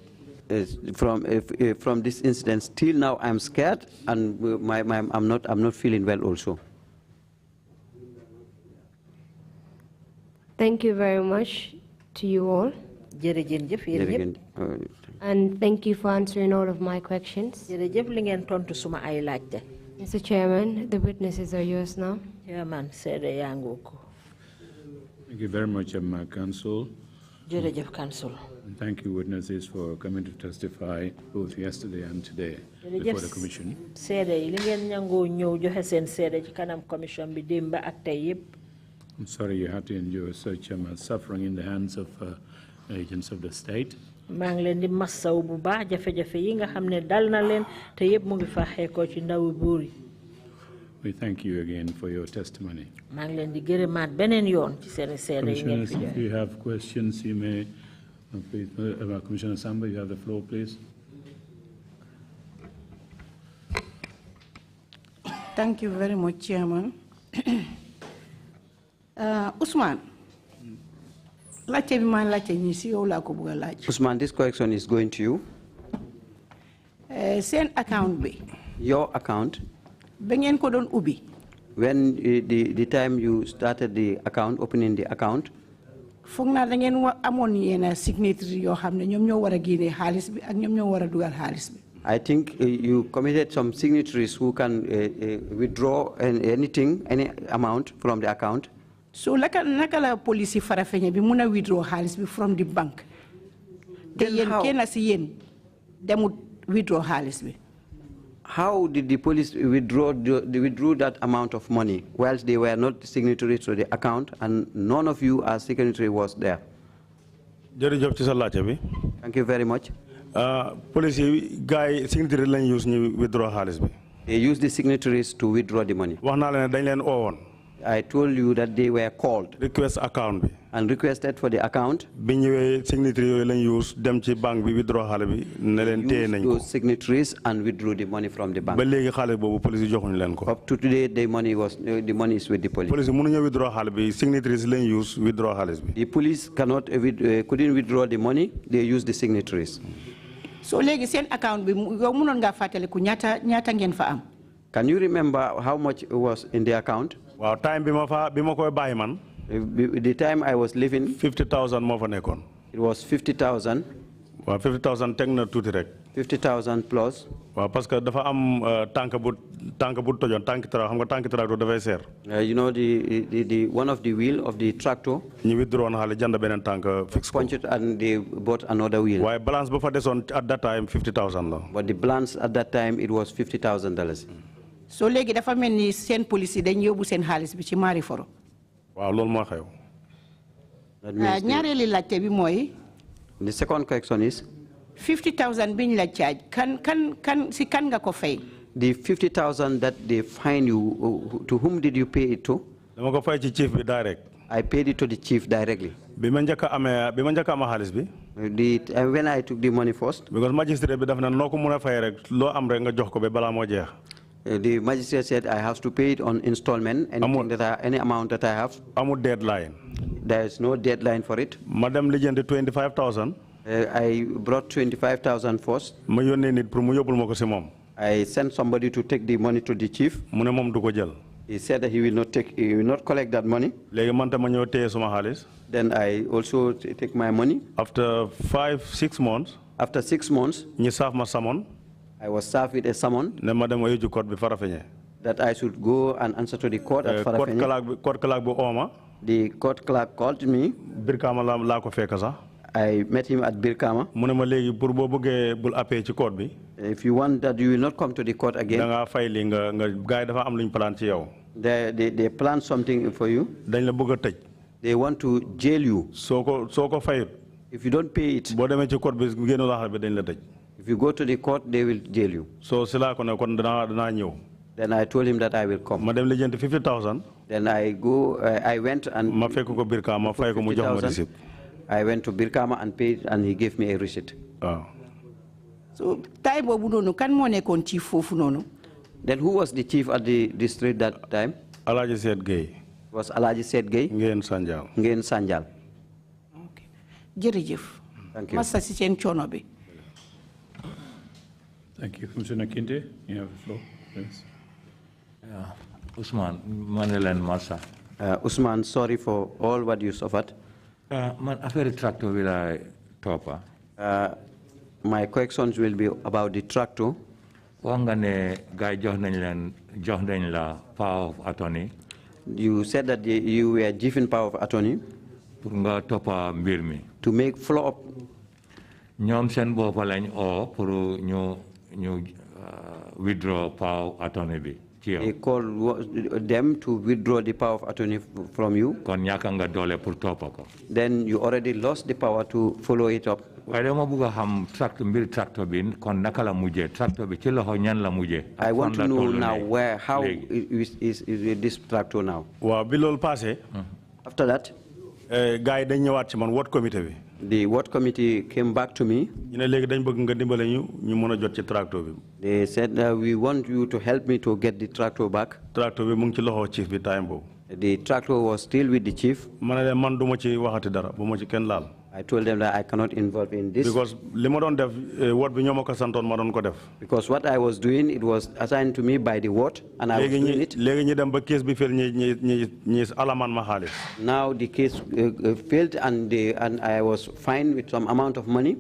From this incident till now I'm scared and I'm not feeling well also. Thank you very much to you all. And thank you for answering all of my questions. Mr. Chairman, the witnesses are yours now. Chairman, thank you very much, Counsel. Counsel. And thank you, witnesses, for coming to testify both yesterday and today before the Commission. I'm sorry you had to endure such suffering in the hands of agents of the state. We thank you again for your testimony. Commissioners, if you have questions, you may. Please, Commissioner Samba, you have the floor, please. Thank you very much, Chairman. Usman, Usman, this question is going to you. Send account be. Your account. When the time you started the account, opening the account, I think you committed some signatories who can withdraw anything, any amount from the account. So nakala police farafenye bi muna withdraw halis bi from the bank. Then they would withdraw halis bi. How did the police withdrew that amount of money whilst they were not signatories to the account and none of you as signatory was there? Thank you very much. Police guy signatory use withdraw halis bi. They used the signatories to withdraw the money. I told you that they were called. Request account. And requested for the account. Signatory use them to bank withdraw halis bi. Those signatories and withdrew the money from the bank. Up to today, the money is with the police. Police withdraw halis bi. Signatories use withdraw halis bi. The police couldn't withdraw the money. They used the signatories. So legi sen account bi yow munon nga fatale ku ñata ngeen fa am. Can you remember how much was in the account? Wow, time bima koy bayi man. The time I was living, 50,000 mo fa nekkon. It was 50,000. Wow, 50,000 tek na tuti rek. 50,000 plus. Wow, parce que dafa am tank bu tojon tank tra xam nga tank tractor da fay ser. You know the one of the wheel of the tractor. Ñi withdraw na xale jand benen tank fix ko. Punch it and they bought another wheel. Why balance bu fa deson at that time 50,000 la. But the balance at that time it was $50,000. So legi dafa melni sen police dañ yobu sen xaliss bi ci mari foro. Wow, lool mo xew. Ñaareli laajte bi moy the second question is 50,000 biñ la charge kan si kan nga ko fay. The 50,000 that they fine you, to whom did you pay it to? Dama ko fay ci chief bi direct. I paid it to the chief directly. Bima njaka am xaliss bi. When I took the money first. Because magistrate bi daf na noko mëna fay rek lo am rek nga jox ko be bala mo jeex. The magistrate said I have to pay it on installment, any amount that I have. Amu deadline. There is no deadline for it. Madam legend 25,000. I brought 25,000 first. Ma yónnee nit pour mu yóbbul ma ko ci moom. I sent somebody to take the money to the chief. Mu ne moom du ko jël. He said that he will not collect that money. Léegi man tam ma ñëw téye suma xaalis. Then I also take my money. After 5-6 months. After 6 months. Ñi saaf ma samon. I was served with a summon. Ne ma dem ayu court bi Farafenni. That I should go and answer to the court at Farafenni. Court clerk bu ooma. The court clerk called me. Birkama la ko fekk sax. I met him at Birkama. Mu ne ma léegi pour boo bëggee bul appee ci court bi. If you want that you will not come to the court again. Da nga fay li nga gaay dafa am luñ plan ci yow. They plan something for you. Dañ la bëgg tëj. They want to jail you. Soo ko fayut. If you don't pay it. Boo demee ci court bi génn la xal bi dañ la tëj. If you go to the court, they will jail you. So sila ko ne kon dana ñëw. Then I told him that I will come. Ma dem lijjanti 50,000. Then I went and. Ma fekk ko Birkama fay ko mu jox ma receipt. I went to Birkama and paid and he gave me a receipt. So time bobu nonu kan mo nekkon chief fofu nonu? Then who was the chief at the district that time? Alaji Said Gay. It was Alaji Said Gay. Ngeen Sanjal. Ngeen Sanjal. Okay. Jërëjëf. Thank you. Massa ci sen choono bi. Thank you. Commissioner Kinte, you have the floor, please. Usman, Manelen Massa. Usman, sorry for all what you suffered. Man, affaire tractor will I topa. My questions will be about the tractor. Wangane guy jox nañ la power of attorney. You said that you were given power of attorney. Pour nga topa mbir mi. To make follow up. Ñoom seen bopp lañ pour ñu withdraw power of attorney bi. They called them to withdraw the power of attorney from you. Kon ñàkk nga doole pour topa ko. Then you already lost the power to follow it up. Waaye dama bëgg xam mbir tractor bi kon naka la mujjee tractor bi ci loxo ñan la mujjee. I want to know now how is this tractor now. Waaw bi loolu passé. After that. Gars yi dañ ñëwaat ci man what committee bi. The what committee came back to me. ñu ne léegi dañ bëgg nga dimbale ñu mën a jot ci tractor bi. They said we want you to help me to get the tractor back. Tractor bi mu ngi ci loxo chief bi time boobu. The tractor was still with the chief. ma ne leen man du ma ci waxati dara bu ma ci kenn laal. I told them that I cannot involve in this. Because li ma doon def ward bi ñoo ma ko santoon ma doon ko def. Because what I was doing, it was assigned to me by the ward, and I was doing it. léegi ñu dem ba case bi fail ñi alamaan ma xaalis. Now the case failed, and I was fined with some amount of money.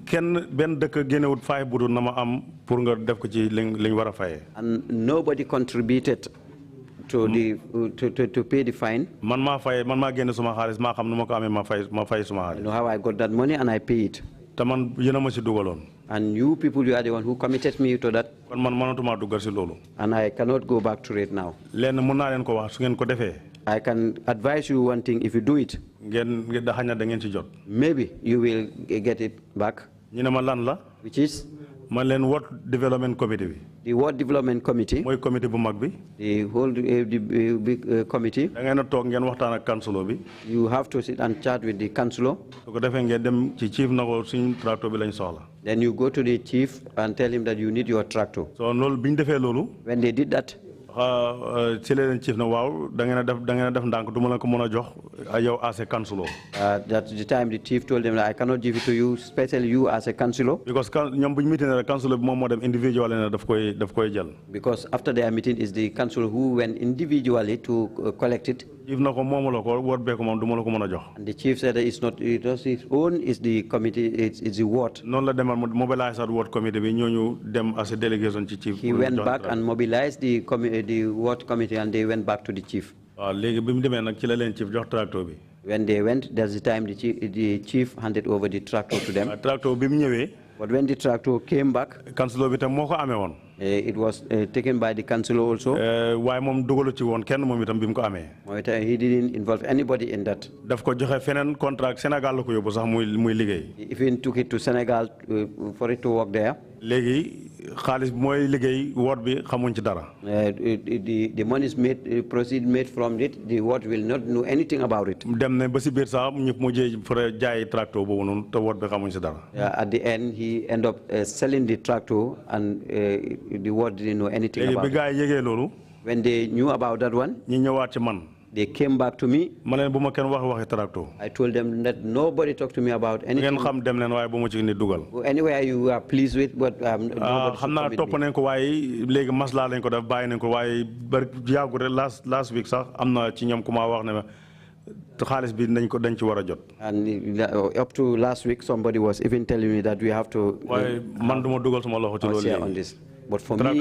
kenn benn dëkk génnewut fay budu na ma am pour nga def ko ci liñ war a fayee. And nobody contributed to the to pay the fine. Man maa génne suma xaalis maa xam nu ma ko amee ma fay suma xaalis. I know how I got that money and I pay it. Te man yéen a ma si dugaloon. And you people, you are the one who committed me to that. Kon man mënatuma duggal si loolu. And I cannot go back to it now. Lenn mun naa leen ko wax su ngeen ko defee. I can advise you one thing: if you do it, ngeen da ngeen ci jot. maybe you will get it back. ñu ne ma lan la. Which is? Man leen Ward Development Committee bi. The Ward Development Committee. Mooy committee bu mag bi. The whole big committee. Da ngeen a toog ngeen waxtaan ak councilor bi. You have to sit and chat with the councilor. Su ko defee ngeen dem ci chief na ko suñ tractor bi lañ soxla. Then you go to the chief and tell him that you need your tractor. So loolu biñ defee loolu. When they did that. ci leen chief na waaw da ngeen a def ndànk du ma la ko mën a jox yow as a councilor. That's the time the chief told them that I cannot give it to you, especially you as a councilor. Because ñoom bu ñu meeting rek councilor bi moom moo dem individual ne daf koy jël. Because after their meeting is the councilor who went individually to collect it. Chief na ko moomu la ko ward bee ko moom du ma la ko mën a jox. And the chief said that it's not his own, it's the committee, it's the ward. Noonu la demal mobilize at ward committee bi ñooñu dem as a delegation ci chief. He went back and mobilized the ward committee and they went back to the chief. Léegi bi mu demee nag ci la leen chief jox tractor bi. When they went, that's the time the chief handed over the tractor to them. Tractor bi mu ñëwee. But when the tractor came back, councilor bi tam moo ko amee woon. It was taken by the councilor also. Waaye moom dugalu ci woon kenn moom itam bi mu ko amee. He didn't involve anybody in that. Daf ko joxe feneen contract Sénégal la ko yóbbu sax muy liggéey. He even took it to Senegal for it to work there. Léegi xaalis bi mooy liggéey ward bi xamuñ ci dara. The money is made, proceed made from it. The ward will not know anything about it. Dem ne ba si biir sax ñëpp mujjee fa jaay tractor boobu noonu te ward bi xamuñ ci dara. At the end, he ended up selling the tractor, and the ward didn't know anything about it. Bi gaay yégee loolu. When they knew about that one, ñi ñëwaat ci man. They came back to me. Ma leen bu ma kenn waxi tractor. I told them that nobody talked to me about anything. Ngeen xam dem leen waaye bu ma ci nit dugal. Anywhere you are pleased with, but nobody xam naa topp nañ ko waaye léegi maslaa lañ ko def bàyyi nañ ko waaye bari yàggu rek last week sax am na ci ñoom ku ma wax ne ma xaalis bi dañ ci war a jot. And up to last week, somebody was even telling me that we have to. waaye man du ma dugal sama loxo ci loolu on this. But for me, I'm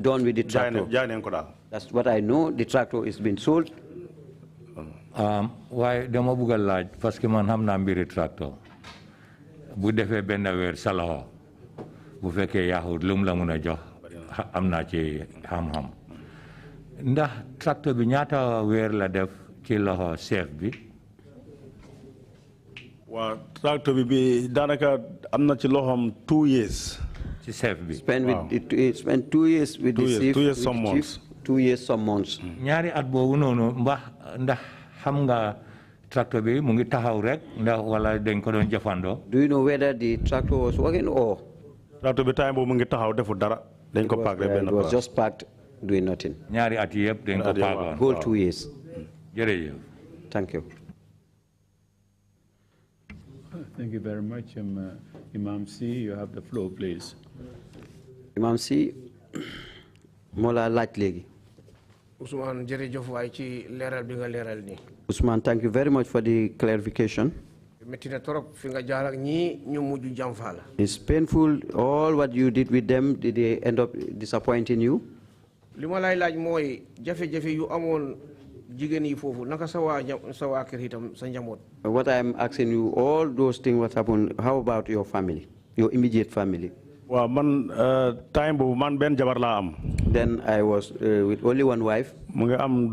done with the tractor. That's what I know. The tractor is being sold. Why dama bëgg laaj parce que man xam naa mbiri tractor bu defee benn weer salaho bu fekkee yaaxut lu mu la mun a jox am naa ci xam-xam ndax tractor bi ñaata weer la def ci loxo chef bi. Waaw tractor bi daanaka am na ci loxoom 2 years. Spent 2 years with the chief. 2 years some months. 2 years some months. ñaari at boobu noonu ndax xam nga tractor bi mu ngi taxaw rek ndax wala dañ ko doon jëfandoo. Do you know whether the tractor was working or? Tractor bi time boobu mu ngi taxaw defu dara. dañ ko park rek benn place. It was just parked doing nothing. ñaari at yëpp dañ ko parkoon. Whole 2 years. jërëjëf. Thank you. Thank you very much. Imam C, you have the floor, please. Imam C, mola laaj léegi. Usman, jërëjëf waay ci leeral bi nga leeral ni. Usman, thank you very much for the clarification. Metti na torop fi nga jaar ak ñi ñu mujj jàmfa la. It's painful, all what you did with them, did they end up disappointing you? Li ma lay laaj mooy jafe-jafe yu amoon jigéen yi foofu naka sa waa kër itam sa njaboot. What I'm asking you, all those things what happened, how about your family, your immediate family? Well, man, time boobu man benn jabar laa am. Then I was with only one wife. Mu ngi am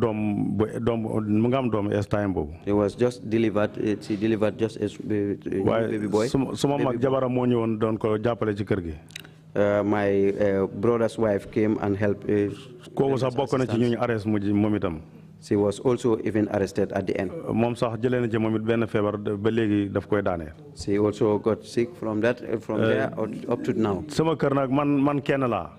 doom as time boobu. He was just delivered. She delivered just as baby boy. Suma mag jabaram moo ñëwoon doon ko jàppale ci kër gi. My brother's wife came and helped. Kooku sax bokk na ci ñu arrest moom itam. She was also even arrested at the end. Moom sax jëlee na ci moom it benn feebar ba léegi daf koy daaneel. She also got sick from that, from there up to now. Sama kër nag man kenn laa.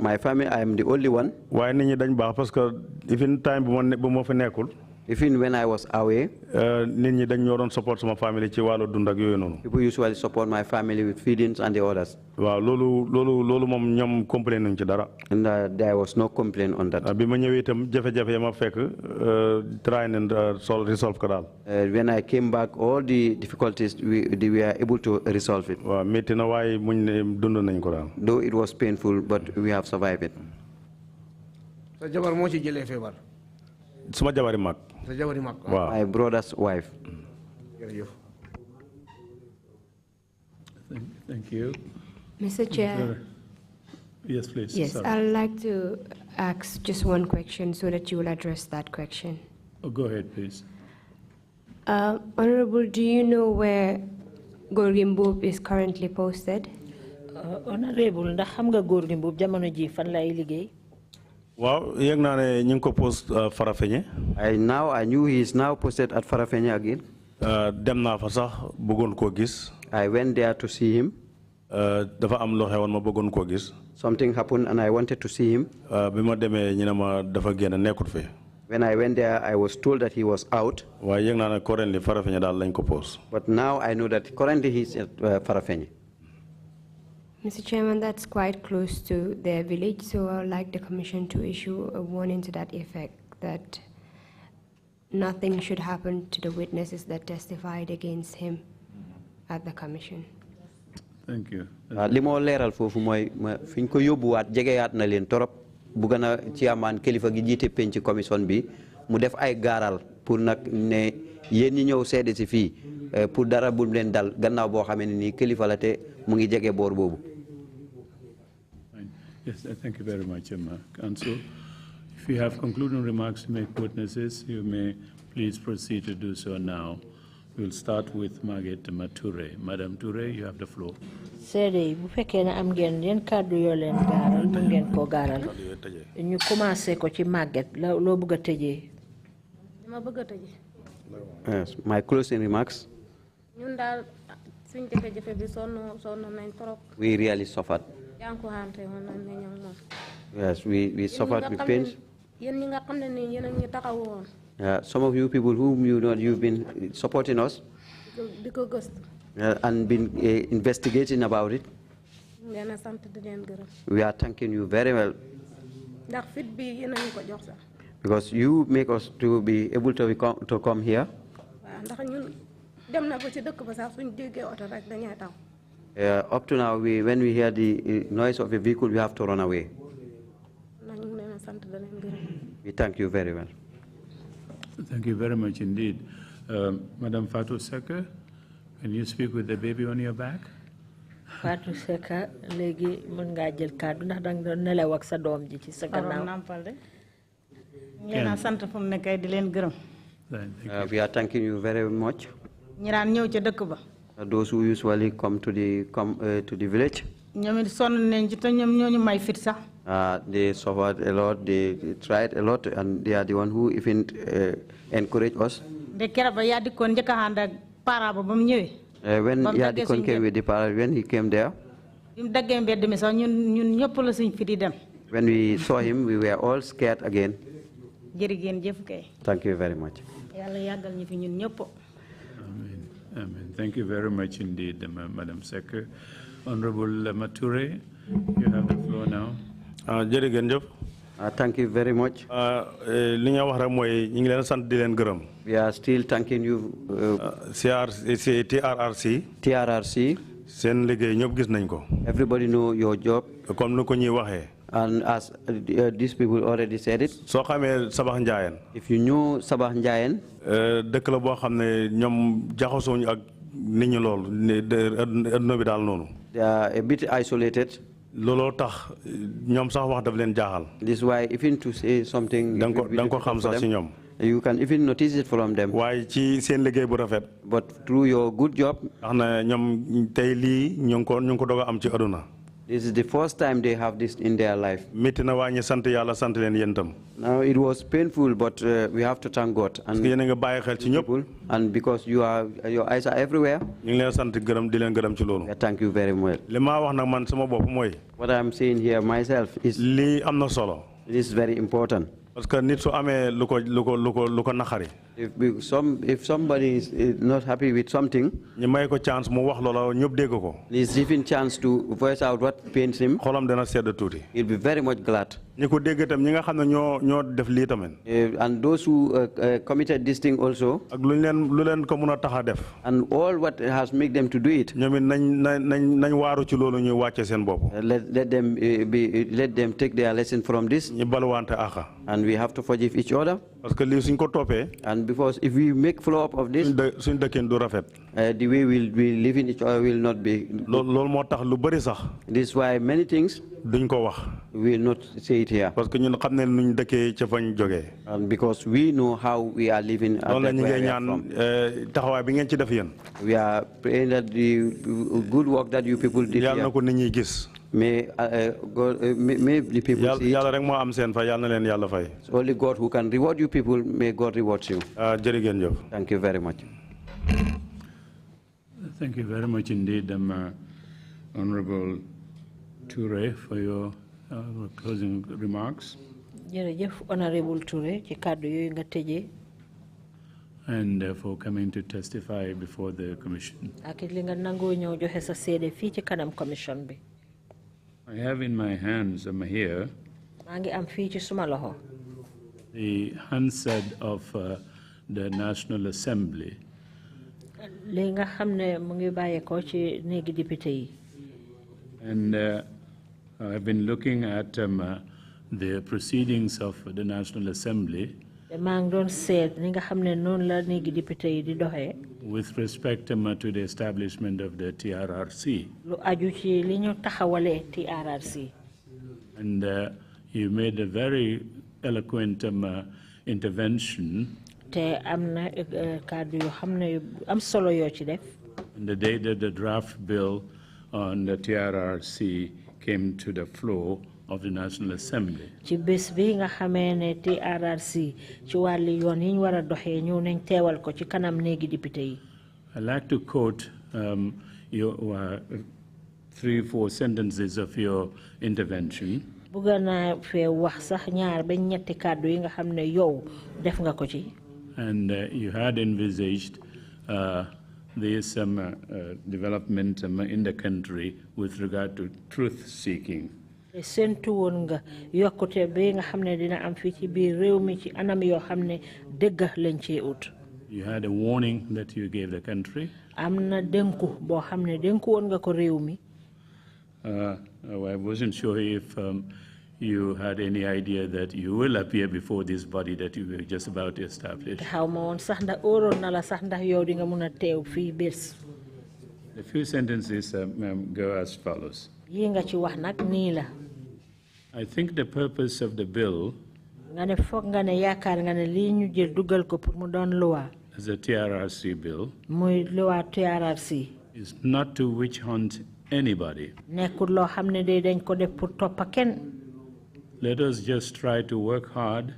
My family, I am the only one. Waaye nit ñi dañ baax parce que even time bu ma fi nekkul. Even when I was away, nit ñi dañ ñoo doon support sama family ci wàllu dund ak yooyu noonu. people usually support my family with feedings and the others. waaw loolu moom ñoom complain nañ ci dara. And there was no complaint on that. bi ma ñëwee itam jafe-jafe ma fekk try and resolve ko daal. When I came back, all the difficulties we were able to resolve it. waaw métti na waaye muñ ne dund nañ ko daal. Though it was painful, but we have survived it. sa jabar moo ci jëlee feebar. suma jabari mag. sa jabari mag. waaw My brother's wife. jërëjëf. Thank you. Mr. Chair. Yes, please. Yes, Sorry. I'd like to ask just one question so that you will address that question. Oh, go ahead, please. Honorable, do you know where Gorgin Mbub is currently posted? Honorable, ndax xam nga Gorgin Mbub jamono ji fan lay liggéey? Wow, yëg naa ne ñu ngi ko post Farafenni. I knew he is now posted at Farafenni again. Dem naa fa sax bëggoon koo gis. I went there to see him. Dafa am loo xewoon ma bëggoon koo gis. Something happened and I wanted to see him. Bi ma demee ñu ne ma dafa génn nekkut fi. When I went there, I was told that he was out. waaye yëg naa ne currently Farafenni daal lañ ko post. But now I know that currently he's at Farafenni. Mr. Chairman, that's quite close to their village, so I would like the Commission to issue a warning to that effect, that nothing should happen to the witnesses that testified against him at the Commission. Thank you. Li moo leeral foofu mooy fi ñu ko yóbbuwaat jegeyaat na leen torop bugg na chairman kilifa gi jiite penc commission bi mu def ay gaaral pour nag ne yéen ñi ñëw seede si fii pour dara bu leen dal gannaaw boo xamee ne nii kilifa la te mu ngi jege boor boobu. Yes, thank you very much, Council. If you have concluding remarks to make witnesses, you may please proceed to do so now. We'll start with Margaret Touré. Madam Touré, you have the floor. Seede bu fekkee ne am ngeen yeen kàddu yoo leen gaaral mu ngeen ko gaaral ñu commencé ko ci Margaret loo bëgg a tëjee. dama bëgg a tëjee. Yes, my closing remarks. ñun daal suñ jafe-jafe bi sonn nañ trop. We really suffered. jànkuwante woon nañ ne ñoom moom. Yes, we suffered with pain. yéen ñi nga xam ne nii yéen a ñu taxawu woon. Some of you people whom you know, you've been supporting us di ko gëstu. and been investigating about it. leen sant di leen gërëm. We are thanking you very well. ndax fit bi yéen a ñu ko jox sax. Because you make us to be able to come here. waaw ndax ñun dem na ba ci dëkk ba sax suñ déggee oto rek dañuy taw. Up to now, when we hear the noise of a vehicle, we have to run away. nañu leen sant di leen gërëm. We thank you very well. Thank you very much indeed. Madam Fatou Seka, can you speak with the baby on your back? Fatou Seka, léegi mën ngaa jël kàddu ndax danga doon nelaw ak sa doom ji ci sa gannaaw. Ngeen sant fu mu nekkee di leen gërëm. We are thanking you very much. ñi daan ñëw ca dëkk ba. Those who usually come to the village. ñoom it sonn nañ ci te ñoom ñoo ñu may fit sax. They suffered a lot, they tried a lot, and they are the one who even encouraged us. de keroog ba yaa dikkoon njëkk a ànd ak parent ba mu ñëwee. When Yadikon came with the parent, when he came there, bi mu daggee mbedd mi sax ñun ñëpp la suñ fit di dem. when we saw him, we were all scared again. jërëjëf jëf kay. Thank you very much. yàlla yàggal ñu fi ñun ñëpp. Amen. Thank you very much indeed, Madam Seka. Honorable Mature, you have the floor now. Thank you very much. li nga wax rek mooy ñu ngi leen sant di leen gërëm. We are still thanking you. TRRC. TRRC. seen liggéey ñëpp gis nañ ko. Everybody know your job. comme ni ko ñuy waxee. And as these people already said it. soo xamee Sabax Njaayen. If you knew Sabax Njaayen. dëkk la boo xam ne ñoom jaxasooñu ak nit ñi lool adduna bi daal noonu. They are a bit isolated. looloo tax ñoom sax wax daf leen jaaxal. This is why even to say something. da nga ko xam sax ci ñoom. You can even notice it from them. waaye ci seen liggéey bu rafet. But through your good job. tax na ñoom tey lii ñu ngi ko doog a am ci adduna. This is the first time they have this in their life. métti na waa ñi sant yàlla sant leen yéen tam. Now it was painful, but we have to thank God. And yéen a nga bàyyi xel ci ñëpp. And because your eyes are everywhere. ñu ngi leen sant gërëm di leen gërëm ci loolu. Thank you very much. li ma wax nag man sama bopp mooy. What I'm saying here myself is. lii am na solo. It is very important. Parce que nit su amé luko naxari. If somebody is not happy with something, ñu may ko chance mu wax lolo ñëpp dégg ko. he's given chance to voice out what pains him. Xolam dana sedd tuuti. He'll be very much glad. ñi ko dégg tam ñi nga xam ne ñoo def lii tamit. And those who committed this thing also. ak lu leen ko mën a tax a def. And all what has made them to do it. ñoom it nañ waaru ci loolu ñuy wàcce seen bopp. Let them take their lesson from this. ñu baluwante axa. And we have to forgive each other. parce que lii suñ ko toppee. And because if we make follow up of this. suñ dëkkin du rafet. The way we'll be living each other will not be. loolu moo tax lu bëri sax. This is why many things. duñ ko wax. We will not say it here. parce que ñun xam ne nuñ dëkkee ca fañ jógee. And because we know how we are living. loolu la ñu ngi ñaan taxawaay bi ngeen ci def yéen. We are praying that the good work that you people did. yàlla na ko nit ñi gis. May the people see it. yàlla rek moo am seen fay yàlla na leen yàlla fay. It's only God who can reward you people. May God reward you. jërë ngeen jëf. Thank you very much. Thank you very much indeed, Honorable Trrc, for your closing remarks. Jërëjëf Honorable Touré ci kàddu yooyu nga tëjee. And for coming to testify before the commission. Ak li nga nangoo ñëw joxe sa seede fii ci kanam commission bi. I have in my hands here maa ngi am fii ci suma loxo. the handset of the National Assembly. li nga xam ne mu ngi bàyyeekoo ci néegi député yi. And I've been looking at the proceedings of the National Assembly maa ngi doon seet ni nga xam ne noonu la néegi député yi di doxee. with respect to the establishment of the Trrc. lu aju ci li ñu taxawalee Trrc. And you made a very eloquent intervention. te am na kàddu yu xam ne am solo yoo ci def. On the day that the draft bill on the Trrc came to the floor of the National Assembly. ci bés bi nga xamee ne Trrc ci wàlli yoon yi ñu war a doxee ñëw nañ teewal ko ci kanam néegi député yi. I'd like to quote your 3-4 sentences of your intervention. bëgg naa fee wax sax ñaar ba ñetti kàddu yi nga xam ne yow def nga ko ci. And you had envisaged this development in the country with regard to truth-seeking. séntu woon nga yokkute bi nga xam ne dina am fii ci biir réew mi ci anam yoo xam ne dëgg lañ cee ut. You had a warning that you gave the country. am na dénku boo xam ne dénku woon nga ko réew mi. I wasn't sure if you had any idea that you will appear before this body that you were just about to establish. xaw ma woon sax ndax óoroon na la sax ndax yow di nga mun a teew fii bés. The few sentences go as follows. yi nga ci wax nag nii la. I think the purpose of the bill nga ne foog nga ne yaakaar nga ne lii ñu jël dugal ko pour mu doon loi. as a TRRC bill muy loi TRRC. is not to witch hunt anybody. nekkul loo xam ne de dañ ko def pour toppa kenn. Let us just try to work hard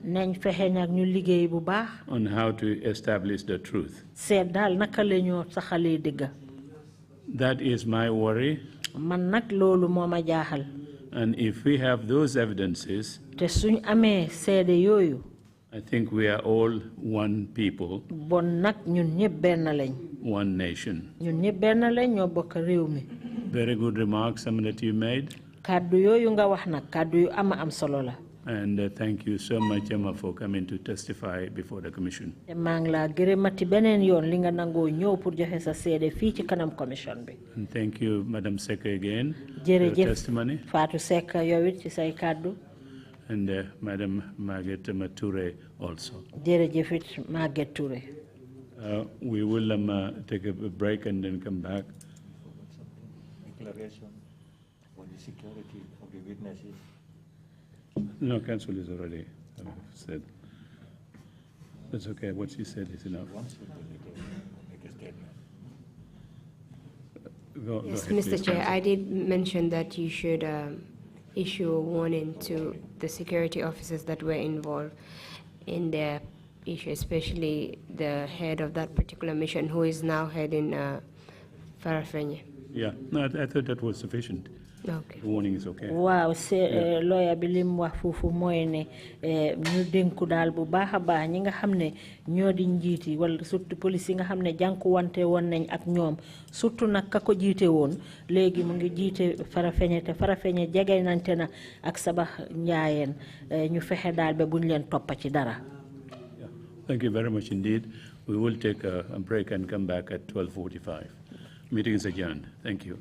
nañ fexe nag ñu liggéey bu baax. on how to establish the truth. seet daal naka la ñoo saxalee dëgga. That is my worry. man nag loolu moo ma jaaxal. And if we have those evidences, te suñ amee seede yooyu. I think we are all one people. bon nag ñun ñëpp benn lañ. One nation. ñun ñëpp benn lañ ñoo bokk réew mi. Very good remarks, that you made. kàddu yooyu nga wax nag kàddu yu am solo la. And thank you so much, Emma, for coming to testify before the commission. te maa ngi laa gërëmati beneen yoon li nga nangoo ñëw pour joxe sa seede fii ci kanam commission bi. And thank you, Madam Seka, again for your jërëjëf testimony. Fatou Seck yow it ci say kàddu. And Madam Margaret Touré also. jërëjëf it Margaret Touré. We will take a break and then come back. Declaration for the security of the witnesses. No, counsel is already said. That's okay. What she said is enough. Make a statement. Go Yes, ahead, Mr. please, Chair, counsel. I did mention that you should issue a warning to the security officers that were involved in the issue, especially the head of that particular mission, who is now heading Farafenye. Yeah, no, I thought that was sufficient. The warning is okay. Wow, lawyer bi lim wax fofu moy ne ñu denku dal bu baaxa baax ñi nga xamne ñoo di njiti wala surtout police yi nga xamne janku wante won nañ ak ñoom surtout nak kako jité won légui mu ngi jité Farafeñe te Farafeñe jégé nante na ak Sabax Njaayeen ñu fexé dal ba buñ leen toppa ci dara. Thank you very much indeed. We will take a break and come back at 12:45. Meeting is adjourned. Thank you.